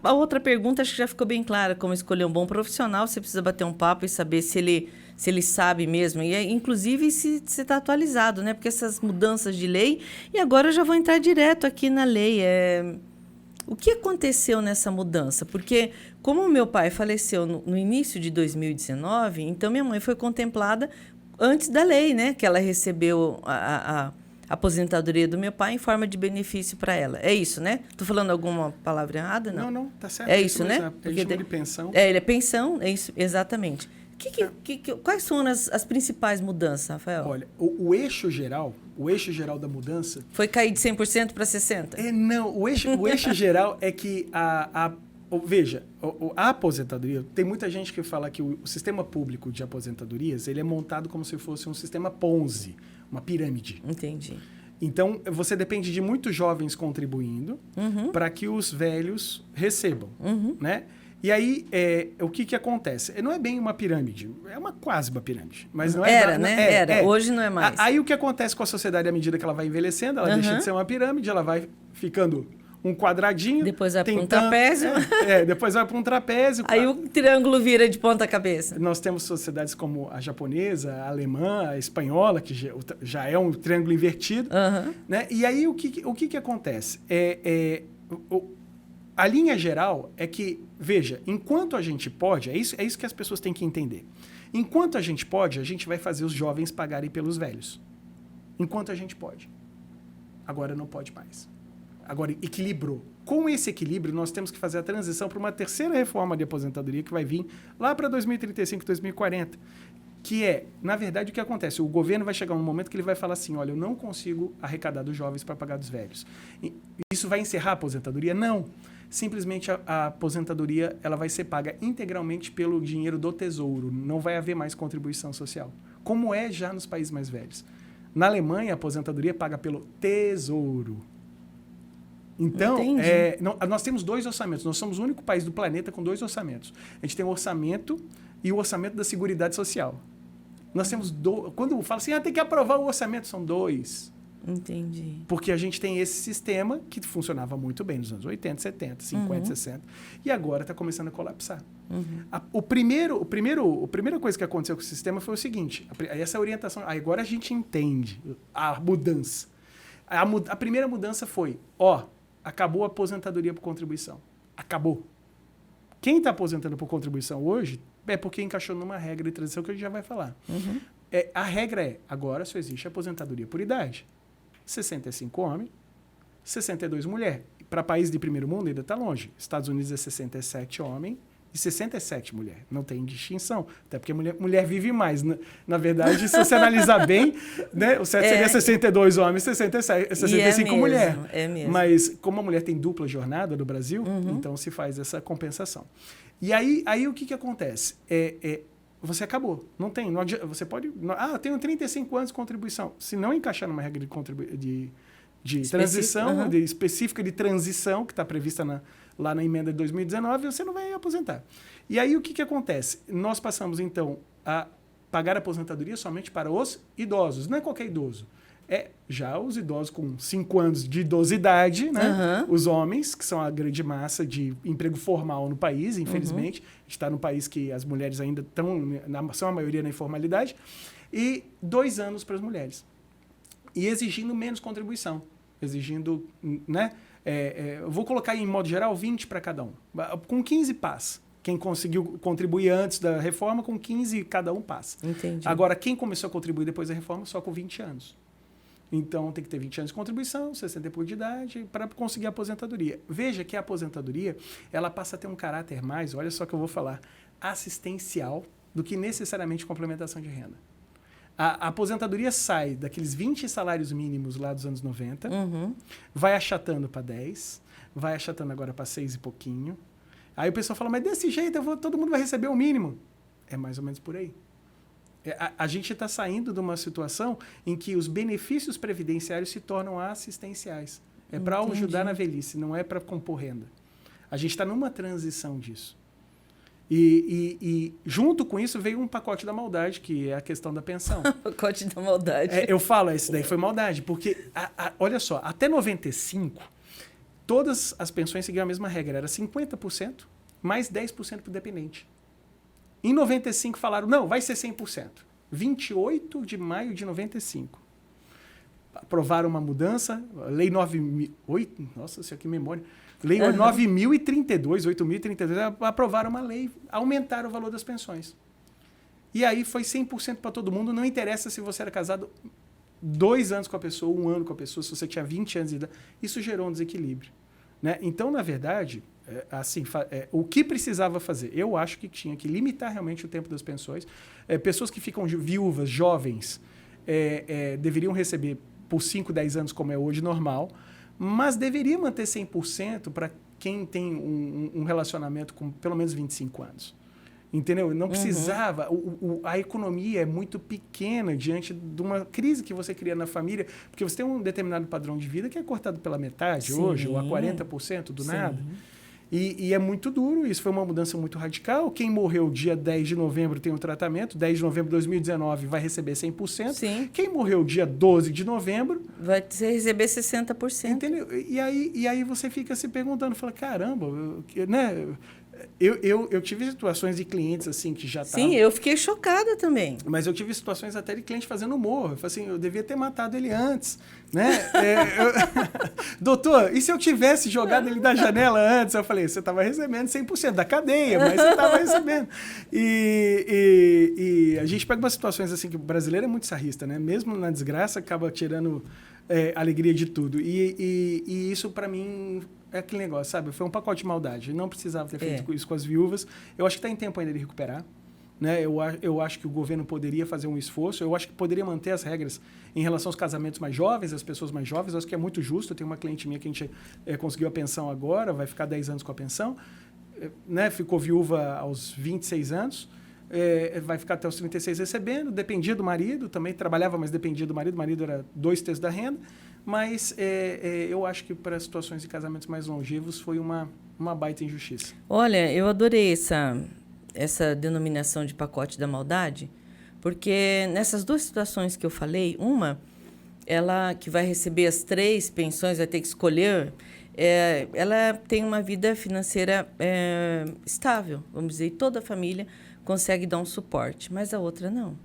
a outra pergunta acho que já ficou bem clara, como escolher um bom profissional, você precisa bater um papo e saber se ele sabe mesmo, e inclusive se está atualizado, né? Porque essas mudanças de lei, e agora eu já vou entrar direto aqui na lei, o que aconteceu nessa mudança? Porque como o meu pai faleceu no início de 2019, então minha mãe foi contemplada antes da lei, né? Que ela recebeu a aposentadoria do meu pai em forma de benefício para ela. É isso, né? Estou falando alguma palavra errada? Não, não, tá certo. É isso, né? A gente chama de pensão. Ele é pensão, é isso, exatamente. Quais são as principais mudanças, Rafael? Olha, o eixo geral da mudança... Foi cair de 100% para 60%? Não, o eixo geral é que veja, a aposentadoria, tem muita gente que fala que o sistema público de aposentadorias, ele é montado como se fosse um sistema Ponzi, uma pirâmide. Entendi. Então, você depende de muitos jovens contribuindo para que os velhos recebam, né? E aí, o que acontece? Não é bem uma pirâmide, é quase uma pirâmide. Mas não Era. Hoje não é mais. Aí, o que acontece com a sociedade à medida que ela vai envelhecendo, ela deixa de ser uma pirâmide, ela vai ficando um quadradinho. Depois vai para um trapézio. Depois vai para um trapézio. Aí o triângulo vira de ponta cabeça. Nós temos sociedades como a japonesa, a alemã, a espanhola, que já é um triângulo invertido. Né? E aí, o que acontece? A linha geral é que, veja, enquanto a gente pode, é isso que as pessoas têm que entender. Enquanto a gente pode, a gente vai fazer os jovens pagarem pelos velhos. Enquanto a gente pode. Agora não pode mais. Agora, equilibrou. Com esse equilíbrio, nós temos que fazer a transição para uma terceira reforma de aposentadoria que vai vir lá para 2035, 2040. Que é, na verdade, o que acontece? O governo vai chegar um momento que ele vai falar assim, olha, eu não consigo arrecadar dos jovens para pagar dos velhos. Isso vai encerrar a aposentadoria? Não. Simplesmente a aposentadoria ela vai ser paga integralmente pelo dinheiro do Tesouro. Não vai haver mais contribuição social. Como é já nos países mais velhos. Na Alemanha, a aposentadoria é paga pelo Tesouro. Então, nós temos 2 orçamentos. Nós somos o único país do planeta com 2 orçamentos. A gente tem o orçamento e o orçamento da Seguridade Social. Nós temos quando fala assim, tem que aprovar o orçamento, são 2. Entendi. Porque a gente tem esse sistema que funcionava muito bem nos anos 80, 70, 50, 60. E agora está começando a colapsar. A primeira coisa que aconteceu com o sistema foi o seguinte, essa orientação, agora a gente entende a mudança. A primeira mudança foi, acabou a aposentadoria por contribuição. Acabou. Quem está aposentando por contribuição hoje é porque encaixou numa regra de transição que a gente já vai falar. A regra agora só existe aposentadoria por idade. 65 homem, 62 mulher. Para país de primeiro mundo ainda está longe. Estados Unidos é 67 homem e 67 mulher. Não tem distinção. Até porque mulher vive mais. Na verdade, se você analisar bem, né, o certo seria 62 homens e 65 mulher. É mesmo. Mas como a mulher tem dupla jornada no Brasil, então se faz essa compensação. E aí o que acontece? Você acabou. Não tem. Não adianta, você pode... eu tenho 35 anos de contribuição. Se não encaixar numa regra de transição, específica de transição, que está prevista lá na emenda de 2019, você não vai aposentar. E aí o que acontece? Nós passamos, então, a pagar a aposentadoria somente para os idosos. Não é qualquer idoso. Já os idosos com 5 anos de idosidade, né? Os homens, que são a grande massa de emprego formal no país, infelizmente. A gente está num país que as mulheres ainda são a maioria na informalidade. E 2 anos para as mulheres. E exigindo menos contribuição. Exigindo, né? Eu vou colocar em modo geral 20 para cada um. Com 15 passa. Quem conseguiu contribuir antes da reforma, com 15 cada um passa. Entendi. Agora, quem começou a contribuir depois da reforma, só com 20 anos. Então, tem que ter 20 anos de contribuição, 60 por de idade, para conseguir a aposentadoria. Veja que a aposentadoria, ela passa a ter um caráter mais, olha só que eu vou falar, assistencial, do que necessariamente complementação de renda. A aposentadoria sai daqueles 20 salários mínimos lá dos anos 90, vai achatando para 10, vai achatando agora para 6 e pouquinho. Aí o pessoal fala, mas desse jeito todo mundo vai receber o mínimo. É mais ou menos por aí. A gente está saindo de uma situação em que os benefícios previdenciários se tornam assistenciais. É para ajudar na velhice, não é para compor renda. A gente está numa transição disso. E junto com isso veio um pacote da maldade, que é a questão da pensão. Pacote da maldade. Eu falo, esse daí foi maldade, porque, olha só, até 95, todas as pensões seguiam a mesma regra, era 50% mais 10% para o dependente. Em 95 falaram, não, vai ser 100%. 28 de maio de 95. Aprovaram uma mudança, Lei 9.000... Nossa, isso aqui é memória. Lei 9.032, 8.032, aprovaram uma lei, aumentaram o valor das pensões. E aí foi 100% para todo mundo, não interessa se você era casado 2 anos com a pessoa, 1 ano com a pessoa, se você tinha 20 anos de idade. Isso gerou um desequilíbrio. Né? Então, na verdade, o que precisava fazer? Eu acho que tinha que limitar realmente o tempo das pensões. Pessoas que ficam viúvas, jovens, deveriam receber por 5, 10 anos, como é hoje normal, mas deveria manter 100% para quem tem um relacionamento com pelo menos 25 anos. Entendeu? Não precisava. A economia é muito pequena diante de uma crise que você cria na família, porque você tem um determinado padrão de vida que é cortado pela metade hoje, ou a 40% do nada. E é muito duro, isso foi uma mudança muito radical. Quem morreu dia 10 de novembro tem um tratamento, 10 de novembro de 2019 vai receber 100%. Sim. Quem morreu dia 12 de novembro... vai receber 60%. Entendeu? E aí você fica se perguntando, fala, caramba, né? Eu tive situações de clientes assim que já estavam... Sim, eu fiquei chocada também. Mas eu tive situações até de cliente fazendo humor. Eu falei assim, eu devia ter matado ele antes, né? Doutor, e se eu tivesse jogado ele da janela antes? Eu falei, você estava recebendo 100% da cadeia, mas você estava recebendo. E a gente pega umas situações assim que o brasileiro é muito sarrista, né? Mesmo na desgraça, acaba tirando alegria de tudo. E isso, para mim... é aquele negócio, sabe? Foi um pacote de maldade. Não precisava ter feito isso com as viúvas. Eu acho que está em tempo ainda de recuperar. Né? Eu acho que o governo poderia fazer um esforço. Eu acho que poderia manter as regras em relação aos casamentos mais jovens, as pessoas mais jovens. Eu acho que é muito justo. Eu tenho uma cliente minha que a gente conseguiu a pensão agora, vai ficar 10 anos com a pensão. Né? Ficou viúva aos 26 anos. Vai ficar até os 36 recebendo. Dependia do marido. Também trabalhava, mas dependia do marido. O marido era 2/3 da renda. Mas eu acho que para situações de casamentos mais longevos foi uma baita injustiça. Olha, eu adorei essa denominação de pacote da maldade, porque nessas 2 situações que eu falei, uma, ela que vai receber as 3 pensões, vai ter que escolher, ela tem uma vida financeira estável, vamos dizer, e toda a família consegue dar um suporte, mas a outra não.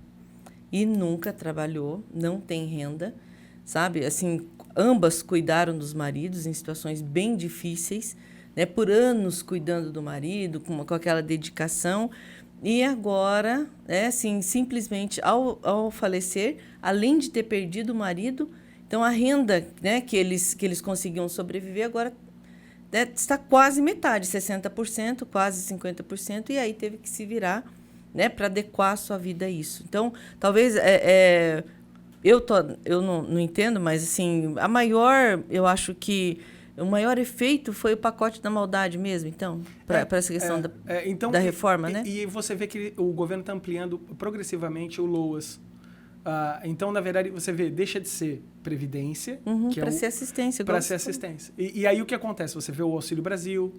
E nunca trabalhou, não tem renda, sabe? Assim, ambas cuidaram dos maridos em situações bem difíceis, né? Por anos cuidando do marido, com aquela dedicação. E agora, assim, simplesmente, ao falecer, além de ter perdido o marido, então a renda, né, que eles conseguiam sobreviver, agora está quase metade, 60%, quase 50%, e aí teve que se virar, né, para adequar a sua vida a isso. Então, talvez... Eu não entendo, mas assim, eu acho que o maior efeito foi o pacote da maldade mesmo, então, para essa questão da reforma, né? E você vê que o governo está ampliando progressivamente o LOAS. Então, na verdade, você vê, deixa de ser previdência... para ser assistência. Para ser assistência. E aí o que acontece? Você vê o Auxílio Brasil,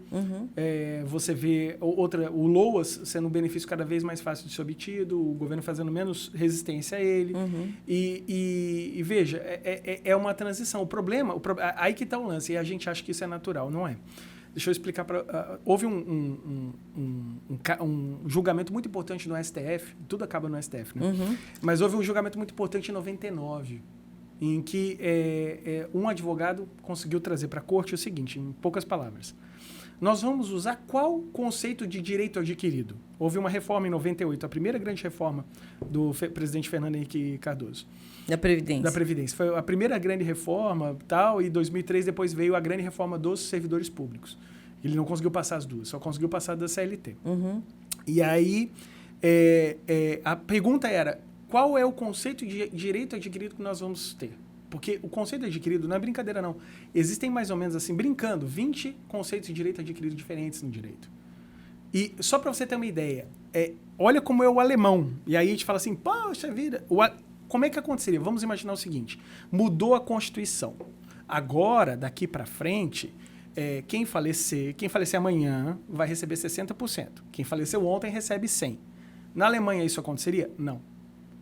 você vê o LOAS sendo um benefício cada vez mais fácil de ser obtido, o governo fazendo menos resistência a ele. E veja, é uma transição. O problema, aí que está o lance, e a gente acha que isso é natural, não é? Deixa eu explicar. Houve um julgamento muito importante no STF, tudo acaba no STF, né? Mas houve um julgamento muito importante em 99, em que um advogado conseguiu trazer para a corte o seguinte, em poucas palavras. Nós vamos usar qual conceito de direito adquirido? Houve uma reforma em 98, a primeira grande reforma do presidente Fernando Henrique Cardoso. Da Previdência. Da Previdência. Foi a primeira grande reforma, tal, e em 2003 depois veio a grande reforma dos servidores públicos. Ele não conseguiu passar as duas, só conseguiu passar da CLT. E aí, a pergunta era, qual é o conceito de direito adquirido que nós vamos ter? Porque o conceito adquirido não é brincadeira, não. Existem mais ou menos, assim, brincando, 20 conceitos de direito adquirido diferentes no direito. E só para você ter uma ideia, olha como é o alemão. E aí a gente fala assim, poxa vida, como é que aconteceria? Vamos imaginar o seguinte, mudou a Constituição. Agora, daqui para frente, quem falecer amanhã vai receber 60%. Quem faleceu ontem recebe 100%. Na Alemanha isso aconteceria? Não.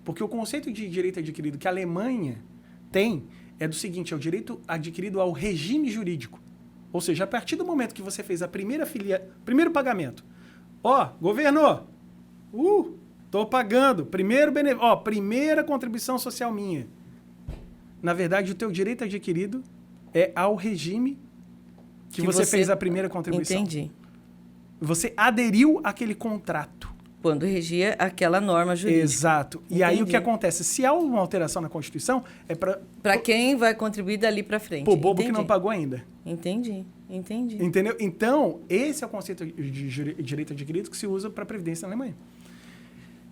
Porque o conceito de direito adquirido que a Alemanha tem é do seguinte, é o direito adquirido ao regime jurídico. Ou seja, a partir do momento que você fez a primeiro pagamento, ó, governo, tô pagando, primeira contribuição social minha. Na verdade, o teu direito adquirido é ao regime que você fez a primeira contribuição. Entendi. Você aderiu àquele contrato. Quando regia aquela norma jurídica. Exato. E Entendi. aí o que acontece? Se há uma alteração na Constituição, é para... Para quem vai contribuir dali para frente. Pô, bobo que não pagou ainda. Entendi. Entendeu? Então, esse é o conceito de direito adquirido que se usa para a Previdência na Alemanha.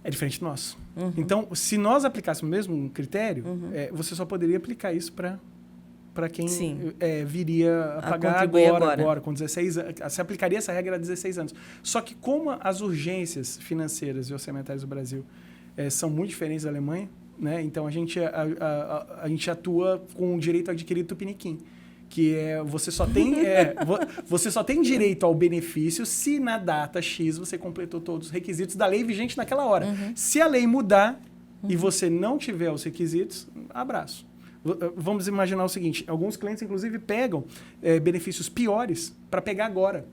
É diferente do nosso. Então, se nós aplicássemos o mesmo critério, você só poderia aplicar isso para quem viria a pagar agora, com 16 anos. Se aplicaria essa regra a 16 anos. Só que como as urgências financeiras e orçamentárias do Brasil são muito diferentes da Alemanha, né? Então a gente atua com o direito adquirido tupiniquim, que você só tem direito ao benefício se na data X você completou todos os requisitos da lei vigente naquela hora. Se a lei mudar e você não tiver os requisitos, abraço. Vamos imaginar o seguinte, alguns clientes, inclusive, pegam benefícios piores para pegar agora.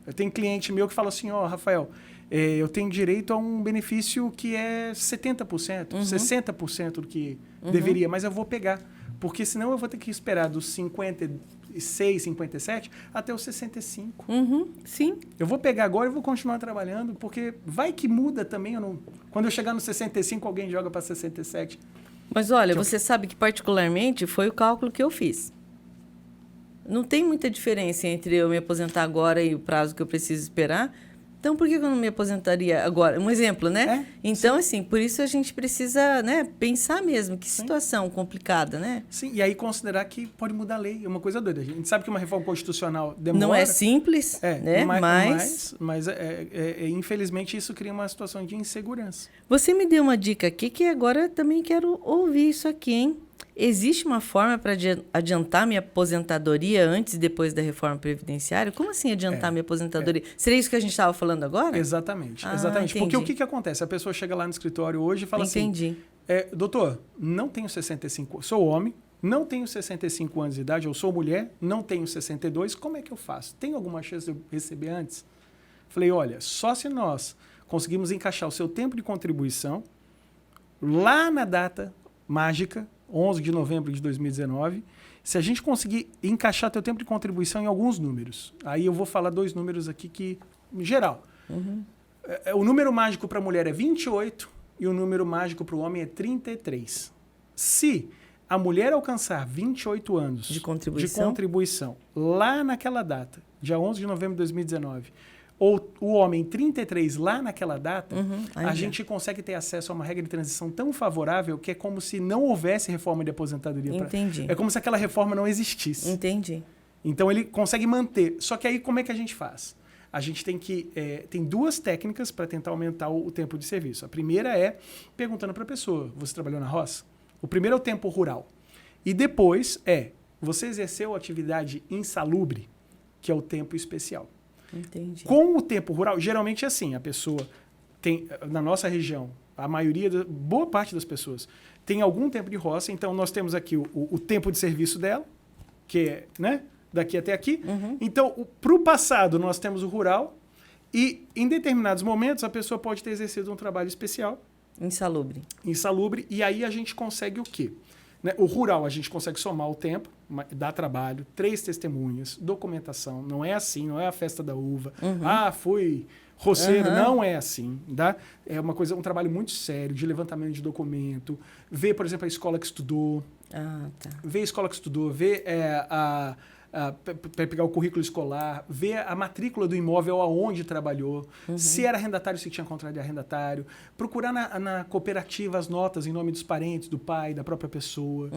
Eu tenho cliente meu que fala assim, Rafael, eu tenho direito a um benefício que é 70%, 60% do que deveria, mas eu vou pegar. Porque senão eu vou ter que esperar dos 56, 57 até os 65. Sim. Eu vou pegar agora e vou continuar trabalhando, porque vai que muda também. Quando eu chegar no 65, alguém joga para 67. Mas olha, você sabe que particularmente foi o cálculo que eu fiz. Não tem muita diferença entre eu me aposentar agora e o prazo que eu preciso esperar. Então, por que eu não me aposentaria agora? Um exemplo, né? Então, assim, por isso a gente precisa, né, pensar mesmo. Que situação complicada, né? Sim, e aí considerar que pode mudar a lei. É uma coisa doida. A gente sabe que uma reforma constitucional demora. Não é simples, né? Mas infelizmente, isso cria uma situação de insegurança. Você me deu uma dica aqui que agora também quero ouvir isso aqui, hein? Existe uma forma para adiantar minha aposentadoria antes e depois da reforma previdenciária? Como assim adiantar minha aposentadoria? Seria isso que a gente estava falando agora? Exatamente. Entendi. Porque o que acontece? A pessoa chega lá no escritório hoje e fala assim... doutor, não tenho 65... Sou homem, não tenho 65 anos de idade, eu sou mulher, não tenho 62, como é que eu faço? Tem alguma chance de eu receber antes? Falei, olha, só se nós conseguimos encaixar o seu tempo de contribuição lá na data mágica, 11 de novembro de 2019, se a gente conseguir encaixar teu tempo de contribuição em alguns números. Aí eu vou falar 2 números aqui que, em geral, o número mágico para a mulher é 28 e o número mágico para o homem é 33. Se a mulher alcançar 28 anos de contribuição lá naquela data, dia 11 de novembro de 2019, ou o homem 33 lá naquela data, a gente consegue ter acesso a uma regra de transição tão favorável que é como se não houvesse reforma de aposentadoria. Entendi. É como se aquela reforma não existisse. Entendi. Então, ele consegue manter. Só que aí, como é que a gente faz? A gente tem 2 técnicas para tentar aumentar o tempo de serviço. A primeira é perguntando para a pessoa, você trabalhou na roça? O primeiro é o tempo rural. E depois você exerceu atividade insalubre, que é o tempo especial. Entendi. Com o tempo rural, geralmente é assim, a pessoa tem, na nossa região, boa parte das pessoas tem algum tempo de roça, então nós temos aqui o tempo de serviço dela, que é, né, daqui até aqui. Então, para o passado, nós temos o rural e, em determinados momentos, a pessoa pode ter exercido um trabalho especial. Insalubre, e aí a gente consegue o quê? Né? O rural, a gente consegue somar o tempo, dá trabalho, 3 testemunhas, documentação, não é assim, não é a festa da uva. Fui roceiro, não é assim. Tá? É um trabalho muito sério, de levantamento de documento, ver, por exemplo, a escola que estudou, ver a escola que estudou, ver para pegar o currículo escolar, ver a matrícula do imóvel aonde trabalhou, se era arrendatário, se tinha contrato de arrendatário, procurar na cooperativa as notas em nome dos parentes, do pai, da própria pessoa.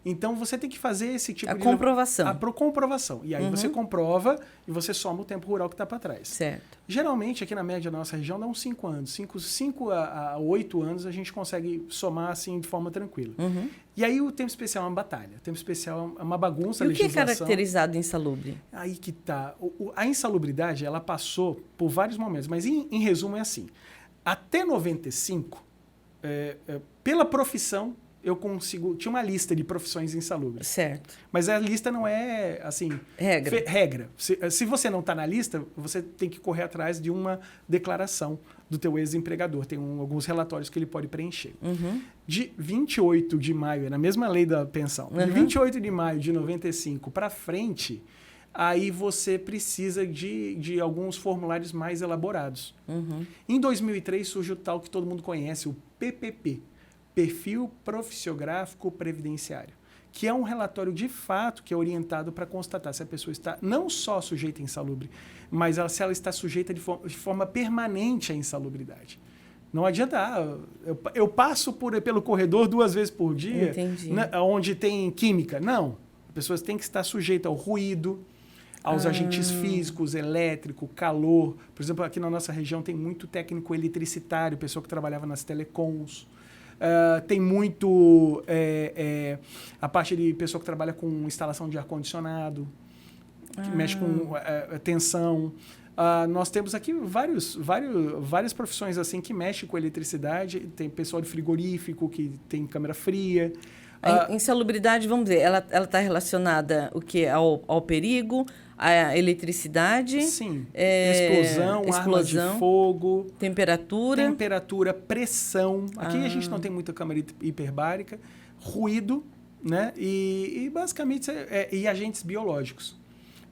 Então, você tem que fazer esse tipo de... comprovação. A comprovação. E aí você comprova e você soma o tempo rural que está para trás. Certo. Geralmente, aqui na média da nossa região, dá uns 5 anos. 5 a 8 anos a gente consegue somar assim de forma tranquila. E aí o tempo especial é uma batalha. O tempo especial é uma bagunça. E o que é caracterizado insalubre? Aí que tá. A insalubridade, ela passou por vários momentos, mas em resumo é assim. Até 95, pela profissão, eu consigo... Tinha uma lista de profissões insalubres. Certo. Mas a lista não é, assim... Regra. Se você não está na lista, você tem que correr atrás de uma declaração do teu ex-empregador. Tem alguns relatórios que ele pode preencher. Uhum. De 28 de maio, é na mesma lei da pensão, de 28 de maio de 95 para frente, aí você precisa de alguns formulários mais elaborados. Uhum. Em 2003 surge o tal que todo mundo conhece, o PPP, Perfil Profissiográfico Previdenciário, que é um relatório de fato que é orientado para constatar se a pessoa está não só sujeita à insalubre, mas se ela está sujeita de forma permanente à insalubridade. Não adianta, eu passo pelo corredor 2 vezes por dia, né, onde tem química. Não, as pessoas têm que estar sujeitas ao ruído, aos agentes físicos, elétrico, calor. Por exemplo, aqui na nossa região tem muito técnico eletricitário, pessoa que trabalhava nas telecoms. Tem muito a parte de pessoa que trabalha com instalação de ar-condicionado, que mexe com tensão. Nós temos aqui várias profissões assim que mexem com eletricidade. Tem pessoal de frigorífico que tem câmera fria. A insalubridade, vamos dizer, ela está relacionada ao perigo, à eletricidade? Sim. Explosão, arma de fogo. Temperatura, pressão. Aqui a gente não tem muita câmara hiperbárica. Ruído, né? E basicamente e agentes biológicos,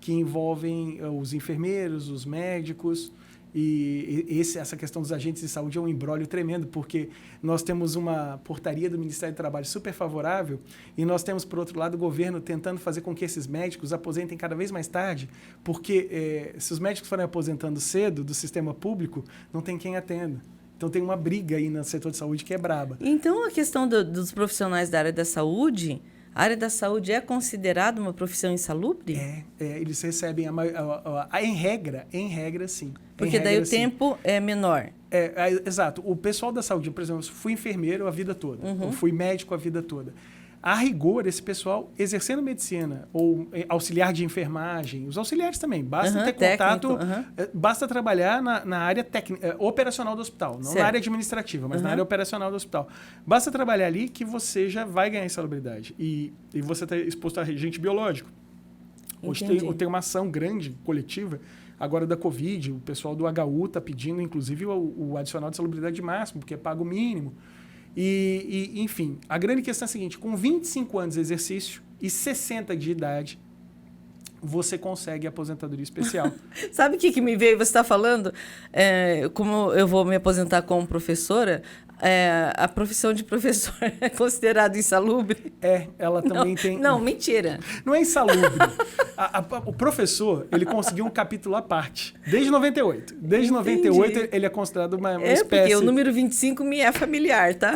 que envolvem os enfermeiros, os médicos. E essa questão dos agentes de saúde é um imbróglio tremendo, porque nós temos uma portaria do Ministério do Trabalho super favorável e nós temos, por outro lado, o governo tentando fazer com que esses médicos aposentem cada vez mais tarde, porque se os médicos forem aposentando cedo do sistema público, não tem quem atenda. Então tem uma briga aí no setor de saúde que é braba. Então a questão dos profissionais da área da saúde... A área da saúde é considerada uma profissão insalubre? Eles recebem, em regra, sim. Porque daí o tempo é menor. Exato. O pessoal da saúde, por exemplo, eu fui enfermeiro a vida toda, eu fui médico a vida toda. A rigor, esse pessoal exercendo medicina ou auxiliar de enfermagem, os auxiliares também, basta ter contato, basta trabalhar na área técnica, operacional do hospital, não na área administrativa, mas na área operacional do hospital. Basta trabalhar ali que você já vai ganhar insalubridade. E você está exposto a agente biológico. Hoje tem uma ação grande, coletiva, agora da Covid, o pessoal do HU está pedindo, inclusive, o adicional de insalubridade máximo, porque é pago mínimo. Enfim, a grande questão é a seguinte, com 25 anos de exercício e 60 de idade, você consegue aposentadoria especial. Sabe o que me veio? Você está falando, como eu vou me aposentar como professora, a profissão de professor é considerada insalubre? Ela também tem... Não, mentira. Não é insalubre. O professor, ele conseguiu um capítulo à parte, desde 98. Desde 98, ele é considerado uma espécie... porque o número 25 me é familiar, tá?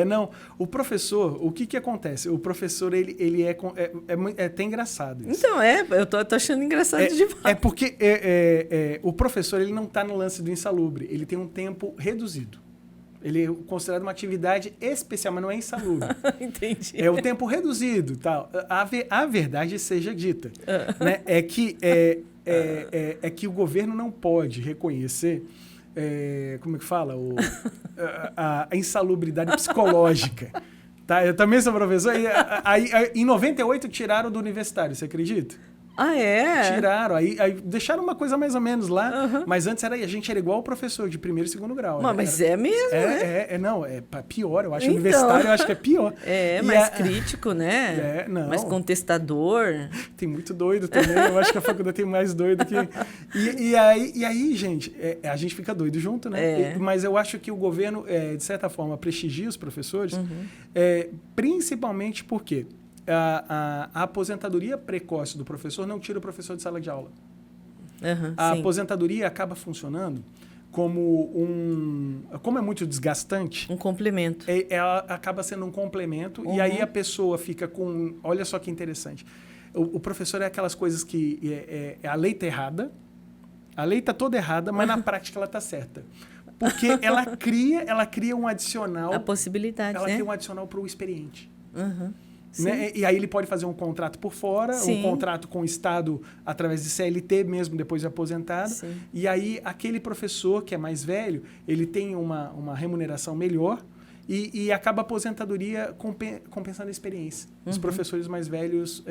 Não. O professor, o que acontece? O professor, ele é até engraçado isso. Então, eu tô achando engraçado demais. Porque o professor, ele não está no lance do insalubre. Ele tem um tempo reduzido. Ele é considerado uma atividade especial, mas não é insalubre. Entendi. É o tempo reduzido. Tal. A verdade seja dita. Né? É que o governo não pode reconhecer, como é que fala? A insalubridade psicológica. Tá? Eu também sou professor. Em 98 tiraram do universitário, você acredita? Ah, é? Tiraram, aí deixaram uma coisa mais ou menos lá, mas antes a gente era igual o professor de primeiro e segundo grau. Mas é mesmo, né? Não, é pior, eu acho. Então, universitário, eu acho que é pior. Mais crítico, né? Não. Mais contestador. Tem muito doido também, eu acho que a faculdade tem mais doido que... E aí, gente, a gente fica doido junto, né? Mas eu acho que o governo, de certa forma, prestigia os professores, principalmente porque... A aposentadoria precoce do professor não tira o professor de sala de aula. A aposentadoria acaba funcionando como é muito desgastante... Um complemento. Ela acaba sendo um complemento e aí a pessoa fica com... Olha só que interessante. O professor é aquelas coisas que... a lei está errada, a lei está toda errada, mas na prática ela está certa. Porque ela cria um adicional... A possibilidade, Ela cria um adicional para o experiente. Né? E aí ele pode fazer um contrato por fora, um contrato com o Estado através de CLT mesmo, depois de aposentado. E aí aquele professor que é mais velho, ele tem uma remuneração melhor E acaba a aposentadoria compensando a experiência. Os professores mais velhos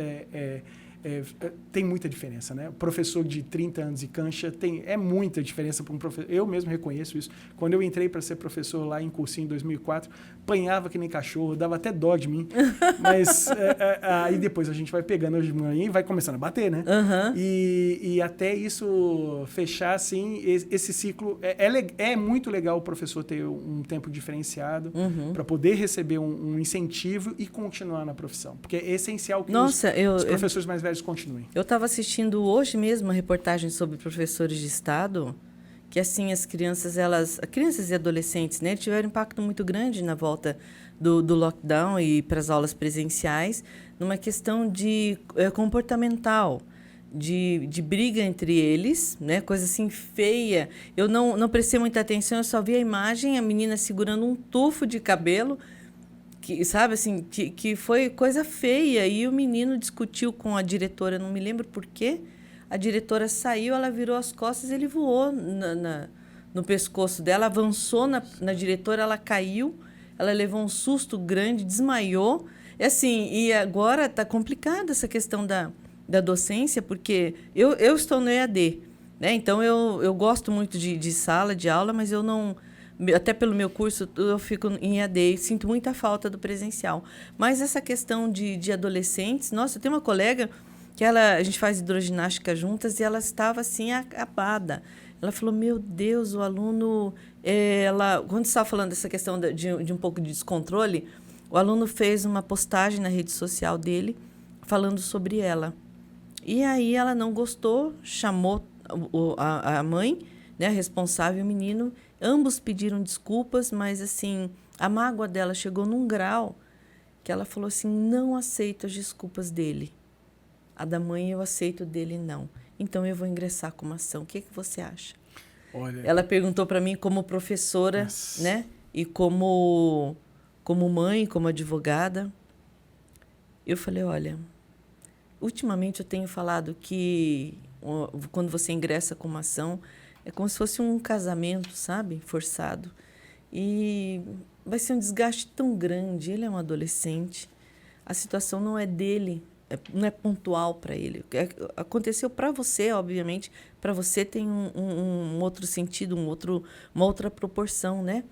tem muita diferença, né? O professor de 30 anos e cancha é muita diferença para um professor. Eu mesmo reconheço isso. Quando eu entrei para ser professor lá em cursinho em 2004, apanhava que nem cachorro, dava até dó de mim. Mas aí depois a gente vai pegando hoje de manhã e vai começando a bater, né? E até isso fechar, assim, esse ciclo... É muito legal o professor ter um tempo diferenciado para poder receber um incentivo e continuar na profissão. Porque é essencial que os professores mais velhos continuem. Eu estava assistindo hoje mesmo uma reportagem sobre professores de Estado, que assim as crianças e adolescentes, né, tiveram um impacto muito grande na volta do lockdown e para as aulas presenciais, numa questão de comportamental, de briga entre eles, né, coisa assim feia. Eu não prestei muita atenção, eu só vi a imagem, a menina segurando um tufo de cabelo, que, sabe, assim, que foi coisa feia. E o menino discutiu com a diretora, não me lembro por quê. A diretora saiu, ela virou as costas, ele voou no pescoço dela, avançou na diretora, ela caiu, ela levou um susto grande, desmaiou. E, assim, e agora está complicada essa questão da docência, porque eu estou no EAD, né? Então, eu gosto muito de sala, de aula, mas eu não... Até pelo meu curso, eu fico em EAD e sinto muita falta do presencial. Mas essa questão de adolescentes... Nossa, eu tenho uma colega que a gente faz hidroginástica juntas e ela estava assim acabada. Ela falou, meu Deus, o aluno... quando você estava falando dessa questão de um pouco de descontrole, o aluno fez uma postagem na rede social dele falando sobre ela. E aí ela não gostou, chamou a mãe, né, a responsável, o menino... Ambos pediram desculpas, mas assim, a mágoa dela chegou num grau que ela falou assim, não aceito as desculpas dele. A da mãe eu aceito, dele não. Então eu vou ingressar com uma ação. O que você acha? Olha, ela perguntou para mim como professora, né? E como mãe, como advogada. Eu falei, olha, ultimamente eu tenho falado que quando você ingressa com uma ação, é como se fosse um casamento, sabe? Forçado. E vai ser um desgaste tão grande. Ele é um adolescente. A situação não é dele, não é pontual para ele. Aconteceu para você, obviamente. Para você tem um outro sentido, uma outra proporção, né?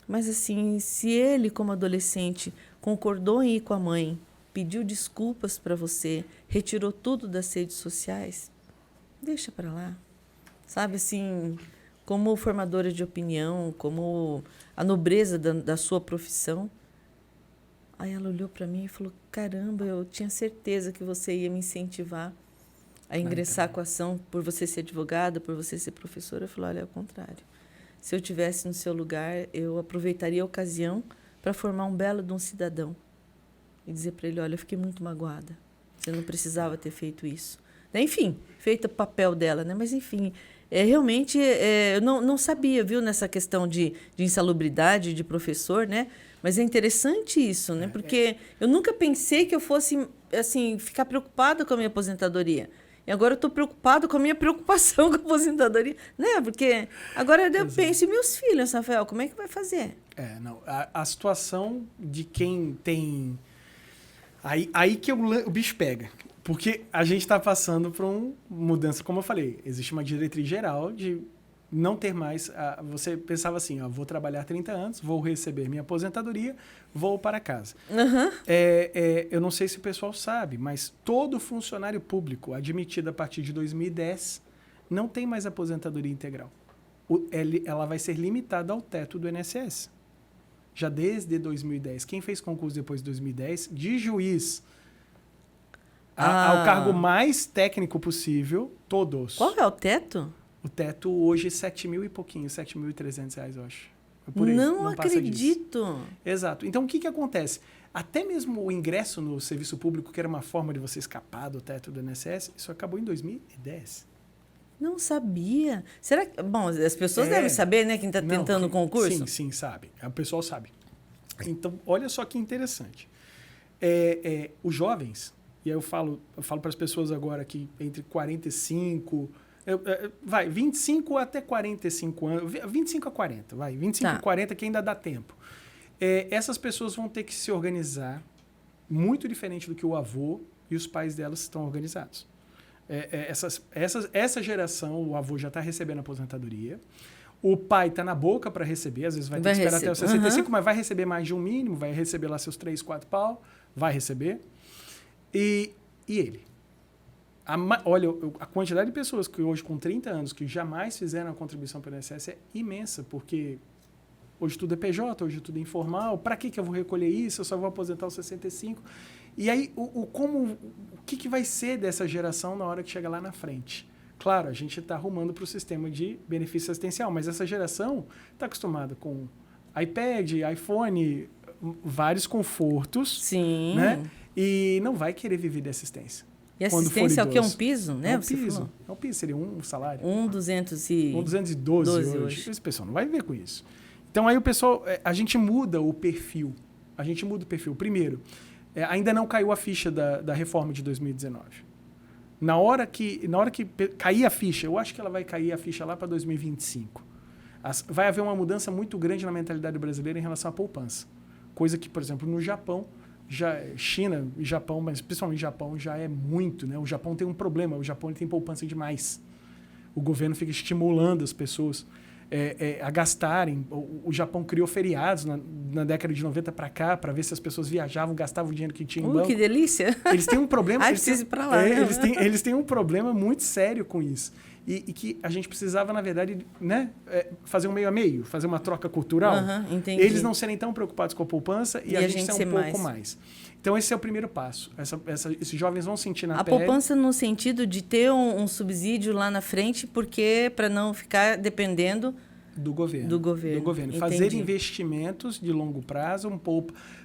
Mas, assim, se ele, como adolescente, concordou em ir com a mãe, pediu desculpas para você, retirou tudo das redes sociais, deixa para lá. Sabe, assim, como formadora de opinião, como a nobreza da sua profissão. Aí ela olhou para mim e falou, caramba, eu tinha certeza que você ia me incentivar a ingressar com a ação por você ser advogada, por você ser professora. Eu falei, olha, é o contrário. Se eu estivesse no seu lugar, eu aproveitaria a ocasião para formar um belo de um cidadão. E dizer para ele, olha, eu fiquei muito magoada. Você não precisava ter feito isso. Enfim, feito o papel dela, né? Mas, enfim... realmente, eu não sabia, viu, nessa questão de insalubridade de professor, né? Mas é interessante isso, né? Porque eu nunca pensei que eu fosse, assim, ficar preocupada com a minha aposentadoria. E agora eu estou preocupada com a minha preocupação com a aposentadoria, né? Porque agora eu penso, e meus filhos, Rafael, como é que vai fazer? A situação de quem tem... Aí que o bicho pega. Porque a gente está passando por uma mudança, como eu falei, existe uma diretriz geral de não ter mais... você pensava assim, vou trabalhar 30 anos, vou receber minha aposentadoria, vou para casa. Eu não sei se o pessoal sabe, mas todo funcionário público admitido a partir de 2010 não tem mais aposentadoria integral. Ela vai ser limitada ao teto do INSS. Já desde 2010. Quem fez concurso depois de 2010, de juiz... ao cargo mais técnico possível, todos. Qual é o teto? O teto hoje é 7 mil e pouquinho, R$7.300, eu acho. Por aí, não acredito. Exato. Então, o que acontece? Até mesmo o ingresso no serviço público, que era uma forma de você escapar do teto do INSS, isso acabou em 2010. Não sabia. Será que... Bom, as pessoas devem saber, né? Quem está tentando o concurso? Sim, sabe. O pessoal sabe. Então, olha só que interessante. Os jovens... E aí eu falo para as pessoas agora que entre 45... 25 até 45 anos... 25 a 40, vai. 25 a 40 que ainda dá tempo. essas pessoas vão ter que se organizar muito diferente do que o avô e os pais delas estão organizados. Essa geração, o avô já está recebendo aposentadoria, o pai está na boca para receber, às vezes vai ter que esperar até os 65, mas vai receber mais de um mínimo, vai receber lá seus 3, 4 pau, vai receber. E ele? Olha, a quantidade de pessoas que hoje, com 30 anos, que jamais fizeram a contribuição para o INSS é imensa, porque hoje tudo é PJ, hoje tudo é informal. Para que eu vou recolher isso? Eu só vou aposentar aos 65. E aí, o que vai ser dessa geração na hora que chegar lá na frente? Claro, a gente está arrumando para o sistema de benefício assistencial, mas essa geração está acostumada com iPad, iPhone, vários confortos. Sim. Né? E não vai querer viver de assistência. E assistência é o quê? Um piso, né? É um piso. É um piso, seria um salário. 212 hoje. Esse pessoal não vai viver com isso. Então, aí o pessoal, a gente muda o perfil. Primeiro, ainda não caiu a ficha da reforma de 2019. Na hora que cair a ficha, eu acho que ela vai cair a ficha lá para 2025. Vai haver uma mudança muito grande na mentalidade brasileira em relação à poupança. Coisa que, por exemplo, no Japão, China e Japão, mas principalmente Japão, já é muito. Né? O Japão tem um problema, o Japão ele tem poupança demais. O governo fica estimulando as pessoas a gastarem. O Japão criou feriados na década de 90 para cá, para ver se as pessoas viajavam, gastavam o dinheiro que tinham em banco. Que delícia! Eles têm um problema... Preciso ir para lá. Eles têm um problema muito sério com isso. E que a gente precisava, na verdade, né, fazer um meio a meio, fazer uma troca cultural. Entendi. Eles não serem tão preocupados com a poupança e a gente ser um pouco mais. Então, esse é o primeiro passo. Esses jovens vão sentir na pele... A poupança no sentido de ter um subsídio lá na frente, porque para não ficar dependendo... Do governo. Entendi. Fazer investimentos de longo prazo,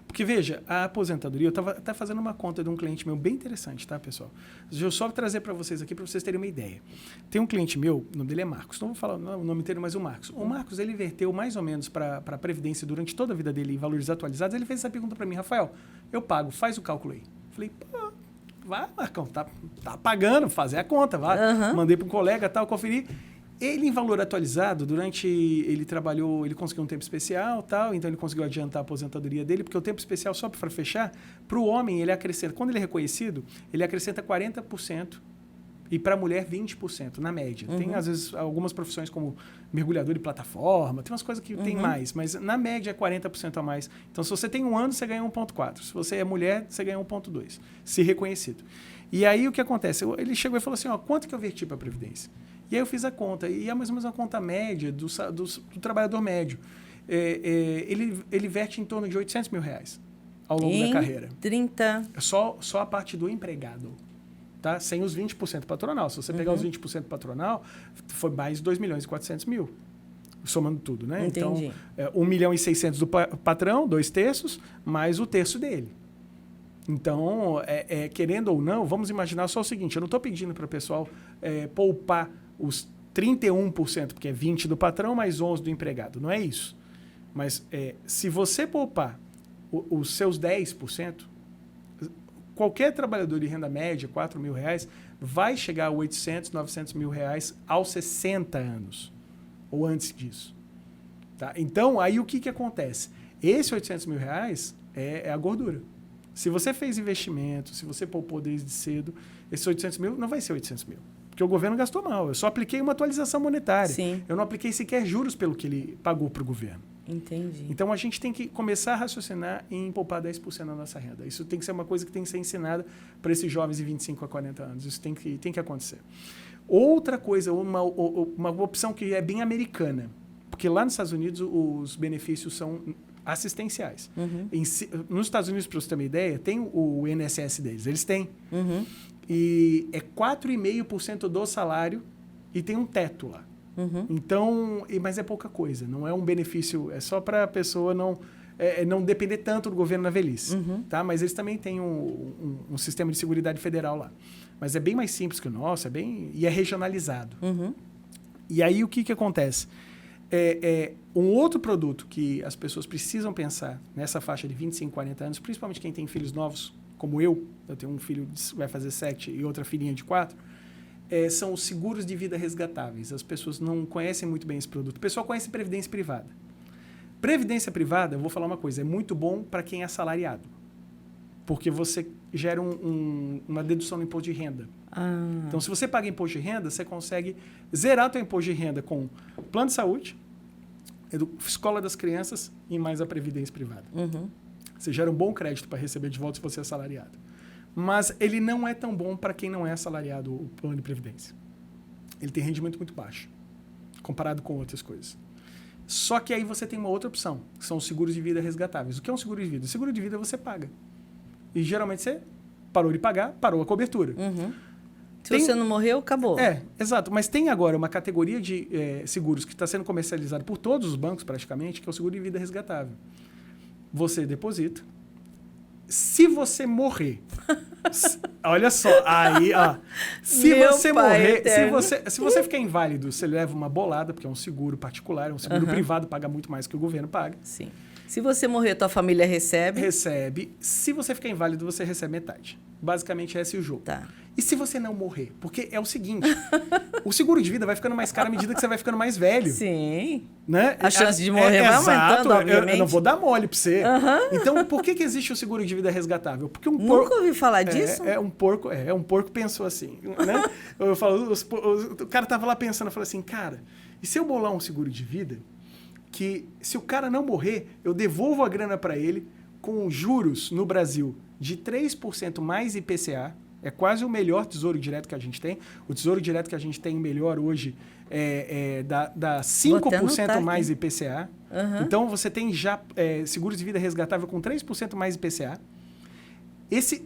Porque, veja, a aposentadoria... Eu estava até fazendo uma conta de um cliente meu bem interessante, tá, pessoal? Deixa eu só trazer para vocês aqui, para vocês terem uma ideia. Tem um cliente meu, o nome dele é Marcos. Não vou falar o nome inteiro, mas o Marcos. O Marcos, ele inverteu mais ou menos para a Previdência durante toda a vida dele em valores atualizados. Ele fez essa pergunta para mim: Rafael, eu pago, faz o cálculo aí. Falei, pô, vai, Marcão, tá pagando, fazer a conta, vai. Mandei para um colega, tal, conferir. Ele, em valor atualizado, ele trabalhou, ele conseguiu um tempo especial, tal, então ele conseguiu adiantar a aposentadoria dele, porque o tempo especial, só para fechar, para o homem, ele acrescenta, quando ele é reconhecido, ele acrescenta 40%, e para a mulher, 20%, na média. Tem, às vezes, algumas profissões como mergulhador de plataforma, tem umas coisas que tem mais, mas na média é 40% a mais. Então, se você tem 1 ano, você ganha 1,4. Se você é mulher, você ganha 1,2, se reconhecido. E aí, o que acontece? Ele chegou e falou assim, quanto que eu verti para a Previdência? E aí eu fiz a conta, e é mais ou menos uma conta média do trabalhador médio. Ele verte em torno de R$800 mil ao longo da carreira. 30... Só a parte do empregado, tá? Sem os 20% patronal. Se você pegar os 20% patronal, foi mais 2.400.000, somando tudo, né? Entendi. Então, 1.600.000 do patrão, 2/3, mais o terço dele. Então, querendo ou não, vamos imaginar só o seguinte, eu não estou pedindo para o pessoal poupar os 31%, porque é 20% do patrão mais 11% do empregado. Não é isso. Mas se você poupar os seus 10%, qualquer trabalhador de renda média, R$4 mil, vai chegar a 800, 900 mil reais aos 60 anos, ou antes disso. Tá? Então, aí o que acontece? Esse 800 mil reais é a gordura. Se você fez investimento, se você poupou desde cedo, esses 800 mil não vai ser 800 mil. Porque o governo gastou mal. Eu só apliquei uma atualização monetária. Sim. Eu não apliquei sequer juros pelo que ele pagou para o governo. Entendi. Então, a gente tem que começar a raciocinar em poupar 10% da nossa renda. Isso tem que ser uma coisa que tem que ser ensinada para esses jovens de 25 a 40 anos. Isso tem que acontecer. Outra coisa, uma opção que é bem americana. Porque lá nos Estados Unidos, os benefícios são assistenciais. Nos Estados Unidos, para você ter uma ideia, tem o INSS deles. Eles têm. E é 4,5% do salário e tem um teto lá. Então, mas é pouca coisa. Não é um benefício, é só para a pessoa não depender tanto do governo na velhice. Tá? Mas eles também têm um sistema de seguridade federal lá. Mas é bem mais simples que o nosso, e é regionalizado. E aí, o que acontece? Um outro produto que as pessoas precisam pensar nessa faixa de 25, 40 anos, principalmente quem tem filhos novos, como eu tenho um filho que vai fazer 7 e outra filhinha de 4, são os seguros de vida resgatáveis. As pessoas não conhecem muito bem esse produto. O pessoal conhece previdência privada. Previdência privada, eu vou falar uma coisa, é muito bom para quem é assalariado. Porque você gera uma dedução no imposto de renda. Então, se você paga imposto de renda, você consegue zerar o seu imposto de renda com plano de saúde, escola das crianças e mais a previdência privada. Você gera um bom crédito para receber de volta se você é assalariado. Mas ele não é tão bom para quem não é assalariado, o plano de previdência. Ele tem rendimento muito baixo, comparado com outras coisas. Só que aí você tem uma outra opção, que são os seguros de vida resgatáveis. O que é um seguro de vida? O seguro de vida você paga. E geralmente você parou de pagar, parou a cobertura. Se você não morreu, acabou. Exato. Mas tem agora uma categoria de seguros que está sendo comercializada por todos os bancos, praticamente, que é o seguro de vida resgatável. Você deposita. Se você morrer... olha só, aí, ó. Se você morrer... Se você ficar inválido, você leva uma bolada, porque é um seguro particular, é um seguro privado, paga muito mais que o governo paga. Sim. Se você morrer, tua família recebe? Recebe. Se você ficar inválido, você recebe metade. Basicamente, esse é o jogo. Tá. E se você não morrer? Porque é o seguinte, o seguro de vida vai ficando mais caro à medida que você vai ficando mais velho. Sim. Né? A chance de morrer vai aumentando, obviamente. Eu não vou dar mole pra você. Então, por que existe o seguro de vida resgatável? Porque Nunca ouvi falar disso. Um porco pensou assim. Né? Eu falo, o cara tava lá pensando, eu falei assim, cara, e se eu bolar um seguro de vida que se o cara não morrer, eu devolvo a grana para ele com juros no Brasil de 3% mais IPCA, é quase o melhor tesouro direto que a gente tem. O tesouro direto que a gente tem melhor hoje dá 5% mais IPCA. Então, você tem já seguros de vida resgatável com 3% mais IPCA. Se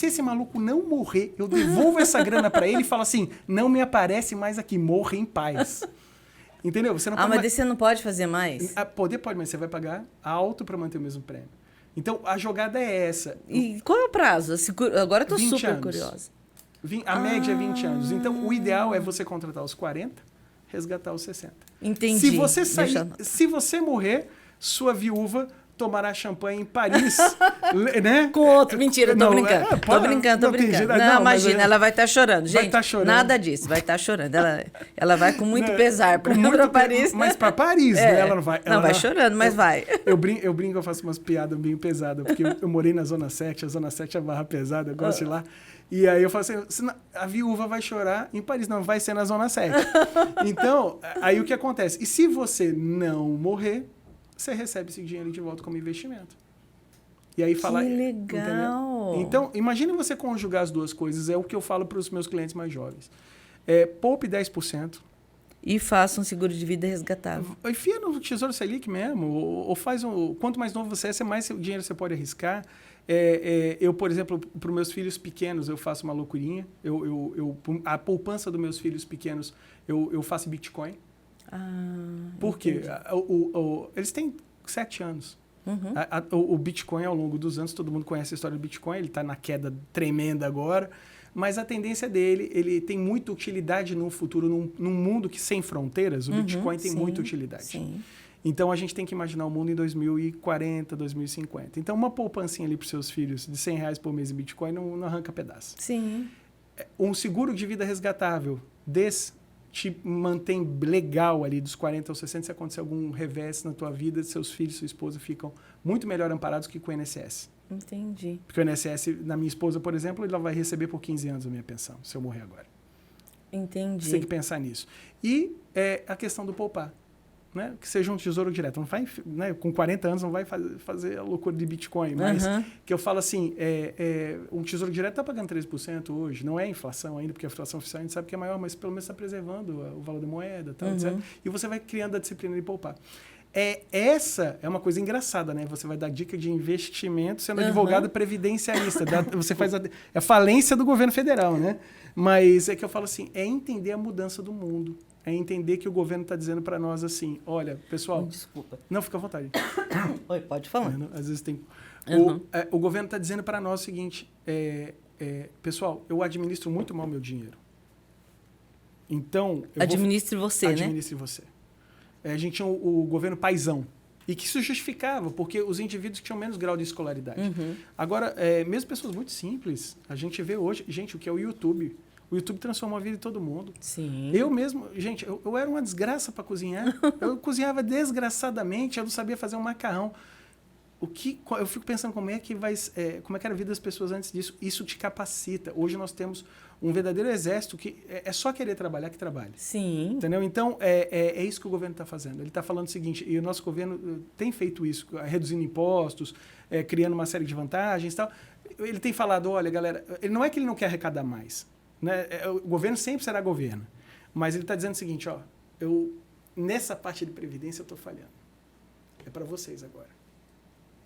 esse maluco não morrer, eu devolvo essa grana para ele e falo assim, não me aparece mais aqui, morra em paz. Entendeu? Você não pode mas você não pode fazer mais? Pode, mas você vai pagar alto para manter o mesmo prêmio. Então, a jogada é essa. E qual é o prazo? Agora eu estou super anos. curiosa. A média é 20 anos. Então, o ideal é você contratar os 40, resgatar os 60. Entendi. Se você morrer, sua viúva tomará champanhe em Paris, né? Com outro. Mentira, tô brincando. Tô brincando. Não, imagina, ela vai estar chorando. Gente, nada disso, vai estar chorando. Ela vai com muito pesar para Paris. Mas para Paris, né? Ela não vai... vai chorando, mas vai. Eu brinco, eu faço umas piadas bem pesadas, porque eu morei na Zona 7, a Zona 7 é barra pesada, eu gosto de ir lá. E aí eu falo assim, a viúva vai chorar em Paris, não vai ser na Zona 7. Então, aí o que acontece? E se você não morrer, você recebe esse dinheiro de volta como investimento. E aí fala... Que legal! Entendeu? Então, imagine você conjugar as duas coisas. É o que eu falo para os meus clientes mais jovens. Poupe 10%. E faça um seguro de vida resgatável. Enfia no Tesouro Selic mesmo. Ou faz quanto mais novo você é, mais dinheiro você pode arriscar. Eu, por exemplo, para os meus filhos pequenos, eu faço uma loucurinha. A poupança dos meus filhos pequenos, eu faço Bitcoin. Por quê? Eles têm 7 anos. O Bitcoin, ao longo dos anos, todo mundo conhece a história do Bitcoin, ele está na queda tremenda agora, mas a tendência dele, ele tem muita utilidade no futuro, num mundo sem fronteiras, o Bitcoin tem muita utilidade. Sim. Então, a gente tem que imaginar o mundo em 2040, 2050. Então, uma poupancinha ali para os seus filhos de R$100 por mês em Bitcoin não arranca pedaço. Sim. Um seguro de vida resgatável te mantém legal ali dos 40 aos 60, se acontecer algum revés na tua vida, seus filhos, sua esposa ficam muito melhor amparados que com o INSS. Entendi. Porque o INSS, na minha esposa, por exemplo, ela vai receber por 15 anos a minha pensão, se eu morrer agora. Entendi. Você tem que pensar nisso. E a questão do poupar. Né? Que seja um tesouro direto. Não vai, né? Com 40 anos não vai fazer a loucura de Bitcoin, mas que eu falo assim, um tesouro direto está pagando 3% hoje, não é inflação ainda, porque a inflação oficial a gente sabe que é maior, mas pelo menos está preservando o valor da moeda, tal, etc. E você vai criando a disciplina de poupar. Essa é uma coisa engraçada, né? Você vai dar dica de investimento sendo advogado previdenciarista. Você faz a falência do governo federal, né? Mas é que eu falo assim, é entender a mudança do mundo. É entender que o governo está dizendo para nós assim, olha, pessoal... Desculpa. Não, fica à vontade. Oi, pode falar. Às vezes tem... O governo está dizendo para nós o seguinte, pessoal, eu administro muito mal meu dinheiro. Então... Administre você, né? Administre você. A gente tinha o governo paizão. E que isso justificava, porque os indivíduos tinham menos grau de escolaridade. Agora, mesmo pessoas muito simples, a gente vê hoje... Gente, o que é o YouTube? O YouTube transformou a vida de todo mundo. Sim. Eu mesmo, gente, eu era uma desgraça para cozinhar. Eu cozinhava desgraçadamente, eu não sabia fazer um macarrão. Eu fico pensando como é que era a vida das pessoas antes disso. Isso te capacita. Hoje nós temos um verdadeiro exército que é só querer trabalhar que trabalha. Sim. Entendeu? Então, é isso que o governo está fazendo. Ele está falando o seguinte, e o nosso governo tem feito isso, reduzindo impostos, criando uma série de vantagens e tal. Ele tem falado, olha, galera, não é que ele não quer arrecadar mais. Né? O governo sempre será governo. Mas ele está dizendo o seguinte, ó, nessa parte de previdência eu estou falhando. É para vocês agora.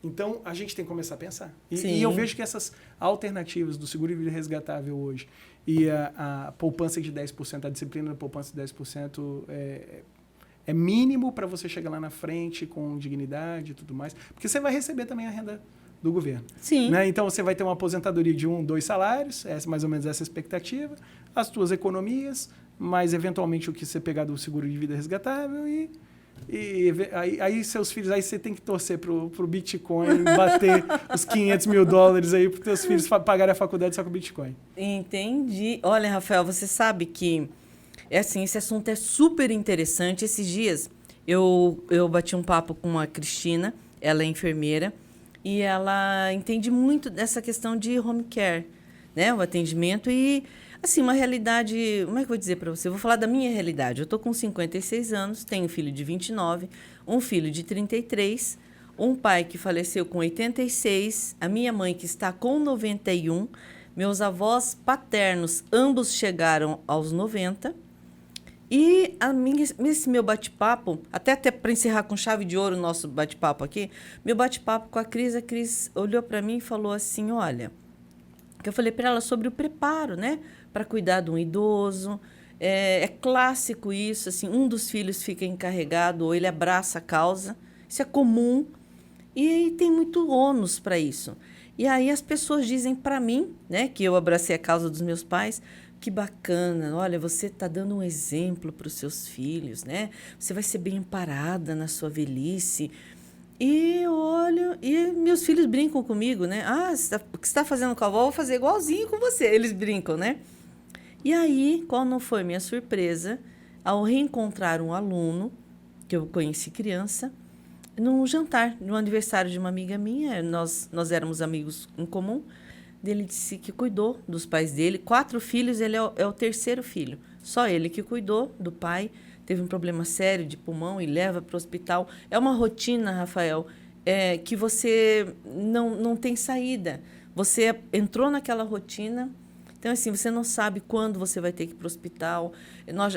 Então, a gente tem que começar a pensar. E eu vejo que essas alternativas do seguro de vida resgatável hoje e a poupança de 10%, a disciplina da poupança de 10% é mínimo para você chegar lá na frente com dignidade e tudo mais. Porque você vai receber também a renda do governo. Sim. Né? Então, você vai ter uma aposentadoria de 1, 2 salários, mais ou menos essa expectativa, as suas economias, mais eventualmente o que você pegar do seguro de vida resgatável e aí seus filhos, aí você tem que torcer pro Bitcoin bater os $500 mil aí para os teus filhos pagarem a faculdade só com Bitcoin. Entendi. Olha, Rafael, você sabe que esse assunto é super interessante. Esses dias eu bati um papo com a Cristina, ela é enfermeira, e ela entende muito dessa questão de home care, né? O atendimento e... Assim, uma realidade... Como é que eu vou dizer para você? Eu vou falar da minha realidade. Eu estou com 56 anos, tenho um filho de 29, um filho de 33, um pai que faleceu com 86, a minha mãe que está com 91, meus avós paternos, ambos chegaram aos 90. E esse meu bate-papo, até para encerrar com chave de ouro o nosso bate-papo aqui, meu bate-papo com a Cris olhou para mim e falou assim, olha... que eu falei para ela sobre o preparo, né? Para cuidar de um idoso. É clássico isso, assim, um dos filhos fica encarregado ou ele abraça a causa. Isso é comum. E aí tem muito ônus para isso. E aí as pessoas dizem para mim, né, que eu abracei a causa dos meus pais, que bacana, olha, você está dando um exemplo para os seus filhos, né? Você vai ser bem amparada na sua velhice. E eu olho, e meus filhos brincam comigo, né? Ah, o que você está fazendo com a avó, eu vou fazer igualzinho com você. Eles brincam, né? E aí, qual não foi minha surpresa, ao reencontrar um aluno, que eu conheci criança, num jantar, no aniversário de uma amiga minha, nós éramos amigos em comum, ele disse que cuidou dos pais dele, 4 filhos, ele é o terceiro filho. Só ele que cuidou do pai, teve um problema sério de pulmão e leva para o hospital. É uma rotina, Rafael, que você não tem saída. Você entrou naquela rotina, então, assim, você não sabe quando você vai ter que ir para o hospital.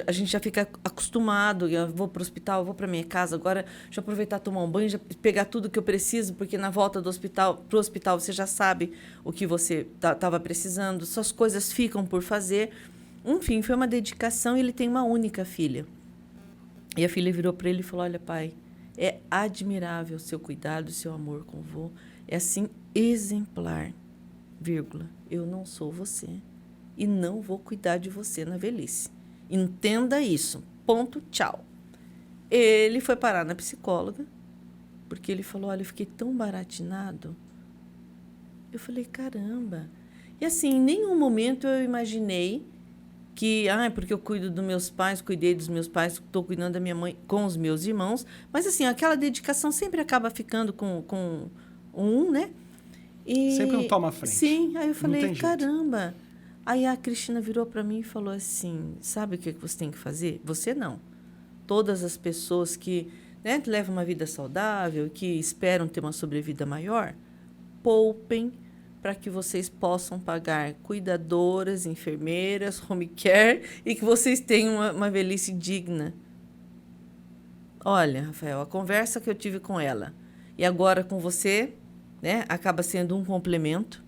A gente já fica acostumado, eu vou para o hospital, eu vou para minha casa, agora deixa eu aproveitar, tomar um banho, já pegar tudo que eu preciso, porque na volta do hospital, para o hospital você já sabe o que você estava precisando, suas coisas ficam por fazer. Enfim, foi uma dedicação e ele tem uma única filha. E a filha virou para ele e falou, olha, pai, é admirável o seu cuidado, o seu amor com o vô. É assim, exemplar, vírgula, eu não sou você e não vou cuidar de você na velhice. Entenda isso. Ponto, tchau. Ele foi parar na psicóloga, porque ele falou, olha, eu fiquei tão baratinado. Eu falei, caramba. E assim, em nenhum momento eu imaginei que, porque eu cuido dos meus pais, cuidei dos meus pais, estou cuidando da minha mãe com os meus irmãos. Mas, assim, aquela dedicação sempre acaba ficando com um, né? E, sempre um toma à frente. Sim, aí eu falei, caramba. Aí a Cristina virou para mim e falou assim, sabe o que você tem que fazer? Você não. Todas as pessoas que, né, levam uma vida saudável, que esperam ter uma sobrevida maior, poupem para que vocês possam pagar cuidadoras, enfermeiras, home care e que vocês tenham uma velhice digna. Olha, Rafael, a conversa que eu tive com ela e agora com você, né, acaba sendo um complemento.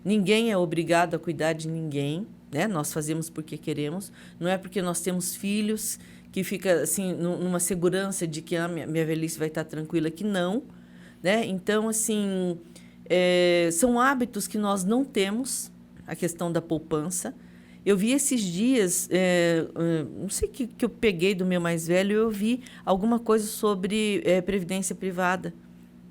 Ninguém é obrigado a cuidar de ninguém, né? Nós fazemos porque queremos. Não é porque nós temos filhos que fica assim numa segurança de que a minha velhice vai estar tranquila, que não, né? Então, assim, são hábitos que nós não temos, a questão da poupança. Eu vi esses dias, não sei o que eu peguei do meu mais velho, eu vi alguma coisa sobre previdência privada.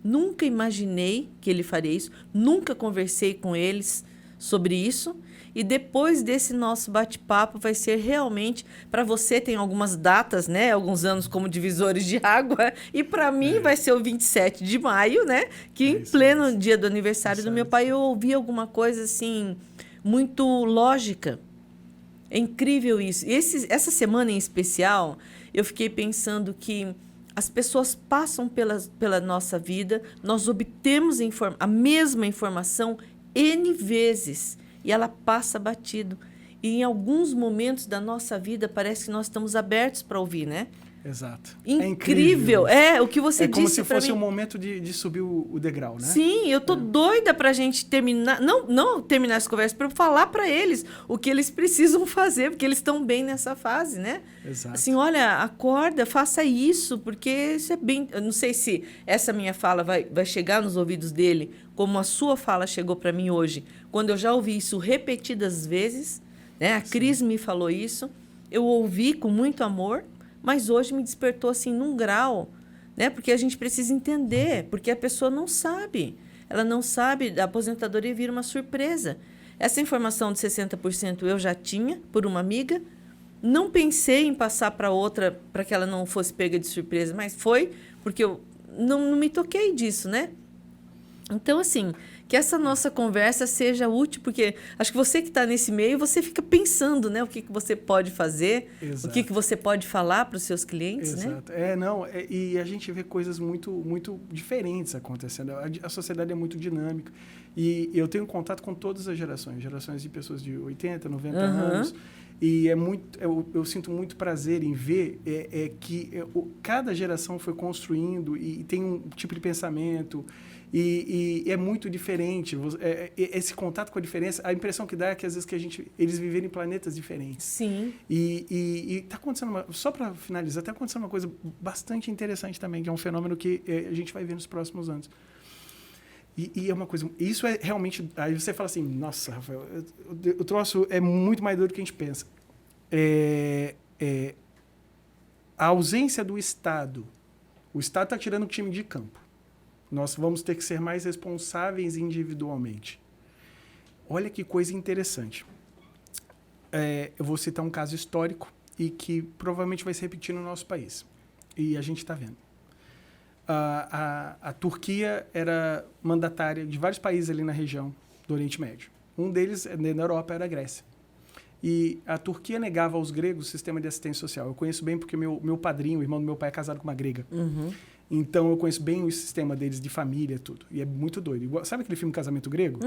Nunca imaginei que ele faria isso, nunca conversei com eles sobre isso. E depois desse nosso bate-papo vai ser realmente, para você tem algumas datas, né, alguns anos como divisores de água, e para mim vai ser o 27 de maio, né, que em pleno dia do aniversário do meu pai eu ouvi alguma coisa assim muito lógica. É incrível isso. Essa semana em especial, eu fiquei pensando que as pessoas passam pela nossa vida, nós obtemos a mesma informação N vezes e ela passa batido. E em alguns momentos da nossa vida parece que nós estamos abertos para ouvir, né? Exato. Incrível. O que você disse. É como se fosse um momento de subir o degrau, né? Sim, eu tô doida pra gente terminar, não terminar essa conversa, para eu falar para eles o que eles precisam fazer, porque eles estão bem nessa fase, né? Exato. Assim, olha, acorda, faça isso, porque isso é bem... Eu não sei se essa minha fala vai chegar nos ouvidos dele, como a sua fala chegou para mim hoje, quando eu já ouvi isso repetidas vezes, né? A Cris me falou isso, eu ouvi com muito amor, mas hoje me despertou assim num grau, né? Porque a gente precisa entender, porque a pessoa não sabe. Ela não sabe, a aposentadoria vira uma surpresa. Essa informação de 60% eu já tinha por uma amiga, não pensei em passar para outra para que ela não fosse pega de surpresa, mas foi porque eu não me toquei disso, né? Então, assim, que essa nossa conversa seja útil, porque acho que você que está nesse meio, você fica pensando, né? O que você pode fazer, Exato. o que você pode falar para os seus clientes, Exato. né? E a gente vê coisas muito, muito diferentes acontecendo. A sociedade é muito dinâmica. E eu tenho contato com todas as gerações de pessoas de 80, 90 anos. E eu sinto muito prazer em ver que cada geração foi construindo e tem um tipo de pensamento e é muito diferente. Esse contato com a diferença, a impressão que dá é que às vezes eles viveram em planetas diferentes. Sim. E está acontecendo, só para finalizar, está acontecendo uma coisa bastante interessante também, que é um fenômeno que a gente vai ver nos próximos anos. E é uma coisa... Isso é realmente... Aí você fala assim, nossa, Rafael, o troço é muito mais doido do que a gente pensa. A ausência do Estado. O Estado está tirando o time de campo. Nós vamos ter que ser mais responsáveis individualmente. Olha que coisa interessante. Eu vou citar um caso histórico e que provavelmente vai se repetir no nosso país. E a gente está vendo. A Turquia era mandatária de vários países ali na região do Oriente Médio. Um deles, na Europa, era a Grécia. E a Turquia negava aos gregos o sistema de assistência social. Eu conheço bem porque meu padrinho, o irmão do meu pai, é casado com uma grega. Então, eu conheço bem o sistema deles de família, tudo. E é muito doido. Sabe aquele filme Casamento Grego?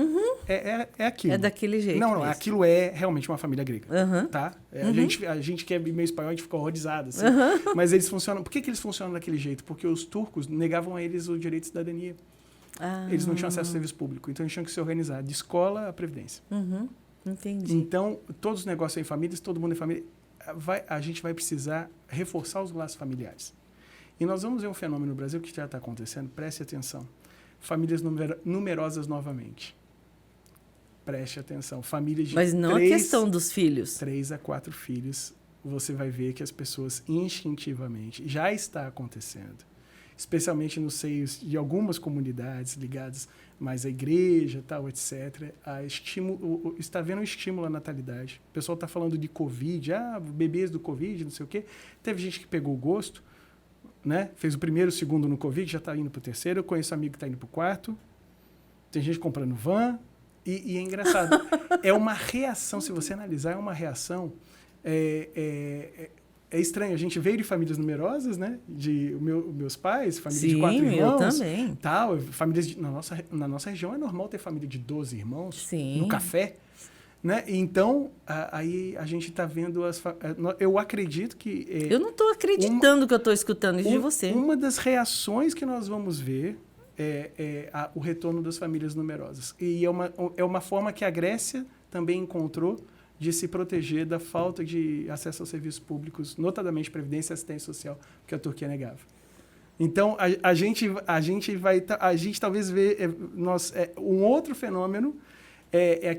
É aquilo. É daquele jeito. Não, aquilo é realmente uma família grega. Tá? A gente que é meio espanhol, a gente fica horrorizado. Assim. Mas eles funcionam... Por que eles funcionam daquele jeito? Porque os turcos negavam a eles o direito de cidadania. Eles não tinham acesso ao serviço público. Então, eles tinham que se organizar de escola à previdência. Entendi. Então, todos os negócios em famílias, todo mundo em família... A gente vai precisar reforçar os laços familiares. E nós vamos ver um fenômeno no Brasil que já está acontecendo, preste atenção. Famílias numerosas novamente. Preste atenção. Famílias de Mas não a questão dos filhos. 3 a 4 filhos, você vai ver que as pessoas instintivamente, já está acontecendo, especialmente nos seios de algumas comunidades ligadas mais à igreja, tal, etc. Está havendo um estímulo à natalidade. O pessoal está falando de Covid, bebês do Covid, não sei o quê. Teve gente que pegou o gosto, né? Fez o primeiro, o segundo no Covid, já está indo para o terceiro. Eu conheço amigo que está indo para o quarto. Tem gente comprando van. E é engraçado. É uma reação, se você analisar, é uma reação... É estranho. A gente veio de famílias numerosas, né? Meus pais, família de 4 irmãos. Eu também. Tal, famílias na nossa região é normal ter família de 12 irmãos. Sim. No café. Né? Então, aí a gente está vendo eu acredito que... eu não estou acreditando que eu estou escutando isso de você. Uma das reações que nós vamos ver o retorno das famílias numerosas. E é uma forma que a Grécia também encontrou de se proteger da falta de acesso aos serviços públicos, notadamente Previdência e Assistência Social, que a Turquia negava. Então, a gente talvez vê um outro fenômeno,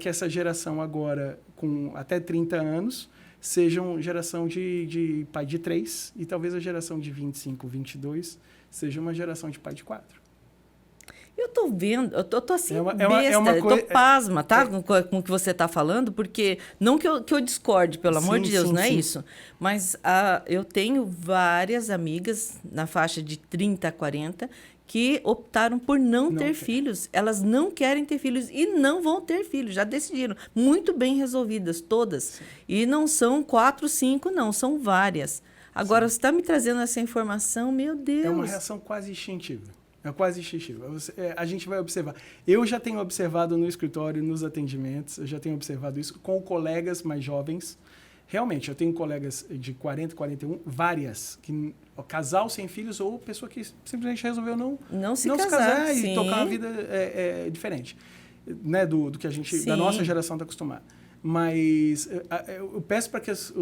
que essa geração agora, com até 30 anos, seja uma geração de pai de 3, e talvez a geração de 25, 22 seja uma geração de pai de 4. Eu tô vendo, eu tô assim, eu tô pasma, tá? Com o que você tá falando, porque não que eu discorde, pelo amor de Deus, não é isso. Mas eu tenho várias amigas na faixa de 30 a 40 que optaram por não ter filhos. Elas não querem ter filhos e não vão ter filhos, já decidiram. Muito bem resolvidas, todas. Sim. E não são 4, 5, não, são várias. Agora, você está me trazendo essa informação, meu Deus. É uma reação quase instintiva. É quase instintiva. A gente vai observar. Eu já tenho observado no escritório, nos atendimentos, eu já tenho observado isso com colegas mais jovens. Realmente, eu tenho colegas de 40, 41, várias, casal sem filhos ou pessoa que simplesmente resolveu não se casar e tocar uma vida diferente, né, do que a gente, da nossa geração está acostumada. Mas eu peço para que as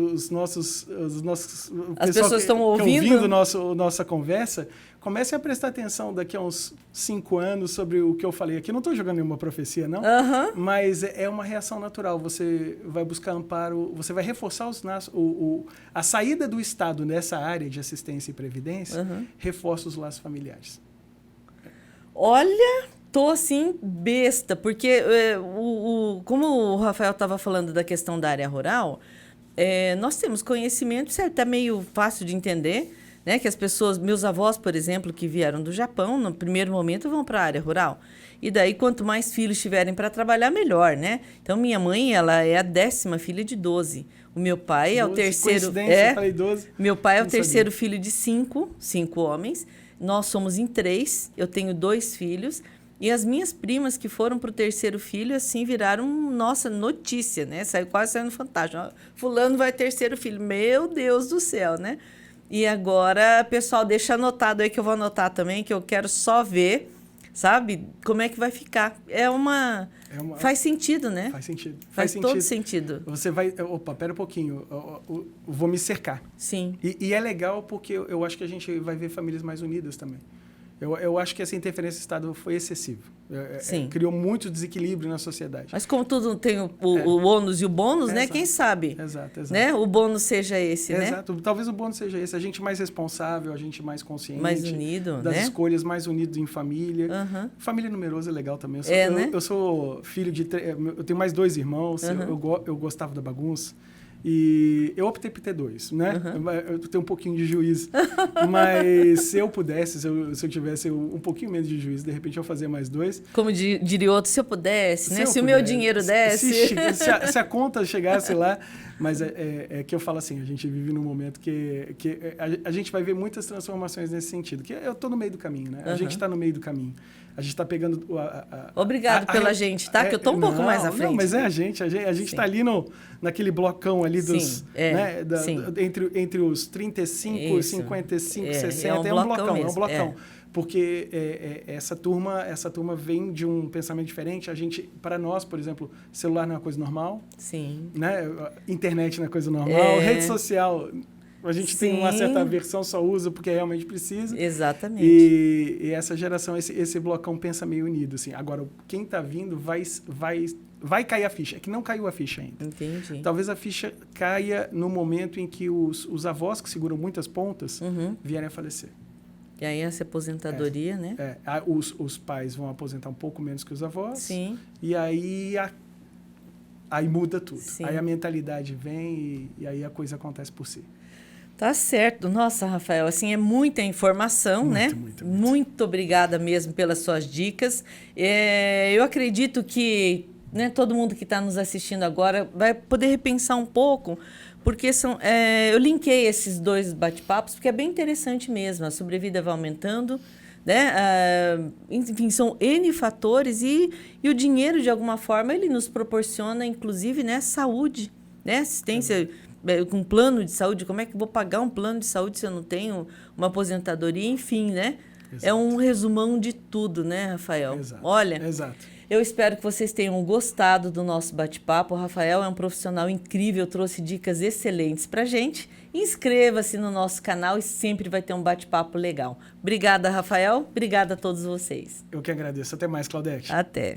pessoas que estão ouvindo nossa conversa comecem a prestar atenção daqui a uns 5 anos sobre o que eu falei aqui. Eu não estou jogando nenhuma profecia, não, mas é uma reação natural. Você vai buscar amparo, você vai reforçar a saída do Estado nessa área de assistência e previdência, reforça os laços familiares. Olha... Tô assim, besta, porque como o Rafael estava falando da questão da área rural, nós temos conhecimento, isso é até meio fácil de entender, né? Que as pessoas, meus avós, por exemplo, que vieram do Japão, no primeiro momento vão para a área rural. E daí, quanto mais filhos tiverem para trabalhar, melhor, né? Então, minha mãe, ela é a 10ª filha de 12. O meu pai é o terceiro... falei 12. Meu pai é o terceiro filho de 5 homens. Nós somos em 3, eu tenho 2 filhos... E as minhas primas que foram para o terceiro filho, assim, viraram, nossa, notícia, né? Quase saiu no Fantástico. Fulano vai terceiro filho. Meu Deus do céu, né? E agora, pessoal, deixa anotado aí, que eu vou anotar também, que eu quero só ver, sabe? Como é que vai ficar. Faz sentido, né? Faz sentido. Faz todo sentido. Você vai... Opa, pera um pouquinho. Eu vou me cercar. Sim. E é legal porque eu acho que a gente vai ver famílias mais unidas também. Eu acho que essa interferência do Estado foi excessiva. Criou muito desequilíbrio na sociedade. Mas como tudo tem o ônus e o bônus, né? Quem sabe? Exato. Né? O bônus seja esse, né? Exato. Talvez o bônus seja esse. A gente mais responsável, a gente mais consciente. Mais unido, das né? escolhas, mais unido em família. Família numerosa é legal também. Eu sou filho de... Eu tenho mais 2 irmãos. Eu gostava da bagunça. E eu optei por ter 2, né? Eu tenho um pouquinho de juízo. Mas se eu pudesse, se eu tivesse um pouquinho menos de juízo, de repente eu fazia mais 2. Como diria outro, se eu pudesse, né? Se o meu dinheiro desse. Se a conta chegasse lá. Mas é que eu falo assim, a gente vive num momento que a gente vai ver muitas transformações nesse sentido. Que eu estou no meio do caminho, né? A gente está no meio do caminho. A gente está pegando... Obrigado pela gente, tá? Que eu estou um pouco mais à frente. Não, mas a gente está ali naquele blocão ali dos... né, entre os 35, 55, 60. É um blocão. Porque essa turma vem de um pensamento diferente. Para nós, por exemplo, celular não é uma coisa normal. Sim. Né? Internet não é coisa normal. Rede social... A gente tem uma certa aversão, só usa porque realmente precisa. Exatamente. E essa geração, esse blocão pensa meio unido. Assim. Agora, quem está vindo vai cair a ficha. É que não caiu a ficha ainda. Entendi. Talvez a ficha caia no momento em que os avós, que seguram muitas pontas, vierem a falecer. E aí essa aposentadoria, né? Os pais vão aposentar um pouco menos que os avós. Sim. E aí muda tudo. Sim. Aí a mentalidade vem e aí a coisa acontece por si. Tá certo. Nossa, Rafael, assim, é muita informação, né? Muito obrigada mesmo pelas suas dicas. Eu acredito que, né, todo mundo que está nos assistindo agora vai poder repensar um pouco, porque eu linkei esses 2 bate-papos, porque é bem interessante mesmo. A sobrevida vai aumentando, né? Enfim, são N fatores e o dinheiro, de alguma forma, ele nos proporciona, inclusive, né, saúde, né? Assistência... com plano de saúde, como é que eu vou pagar um plano de saúde se eu não tenho uma aposentadoria? Enfim, né? Exato. É um resumão de tudo, né, Rafael? Exato. Olha, Exato. Eu espero que vocês tenham gostado do nosso bate-papo. O Rafael é um profissional incrível, trouxe dicas excelentes para a gente. Inscreva-se no nosso canal e sempre vai ter um bate-papo legal. Obrigada, Rafael. Obrigada a todos vocês. Eu que agradeço. Até mais, Claudete. Até.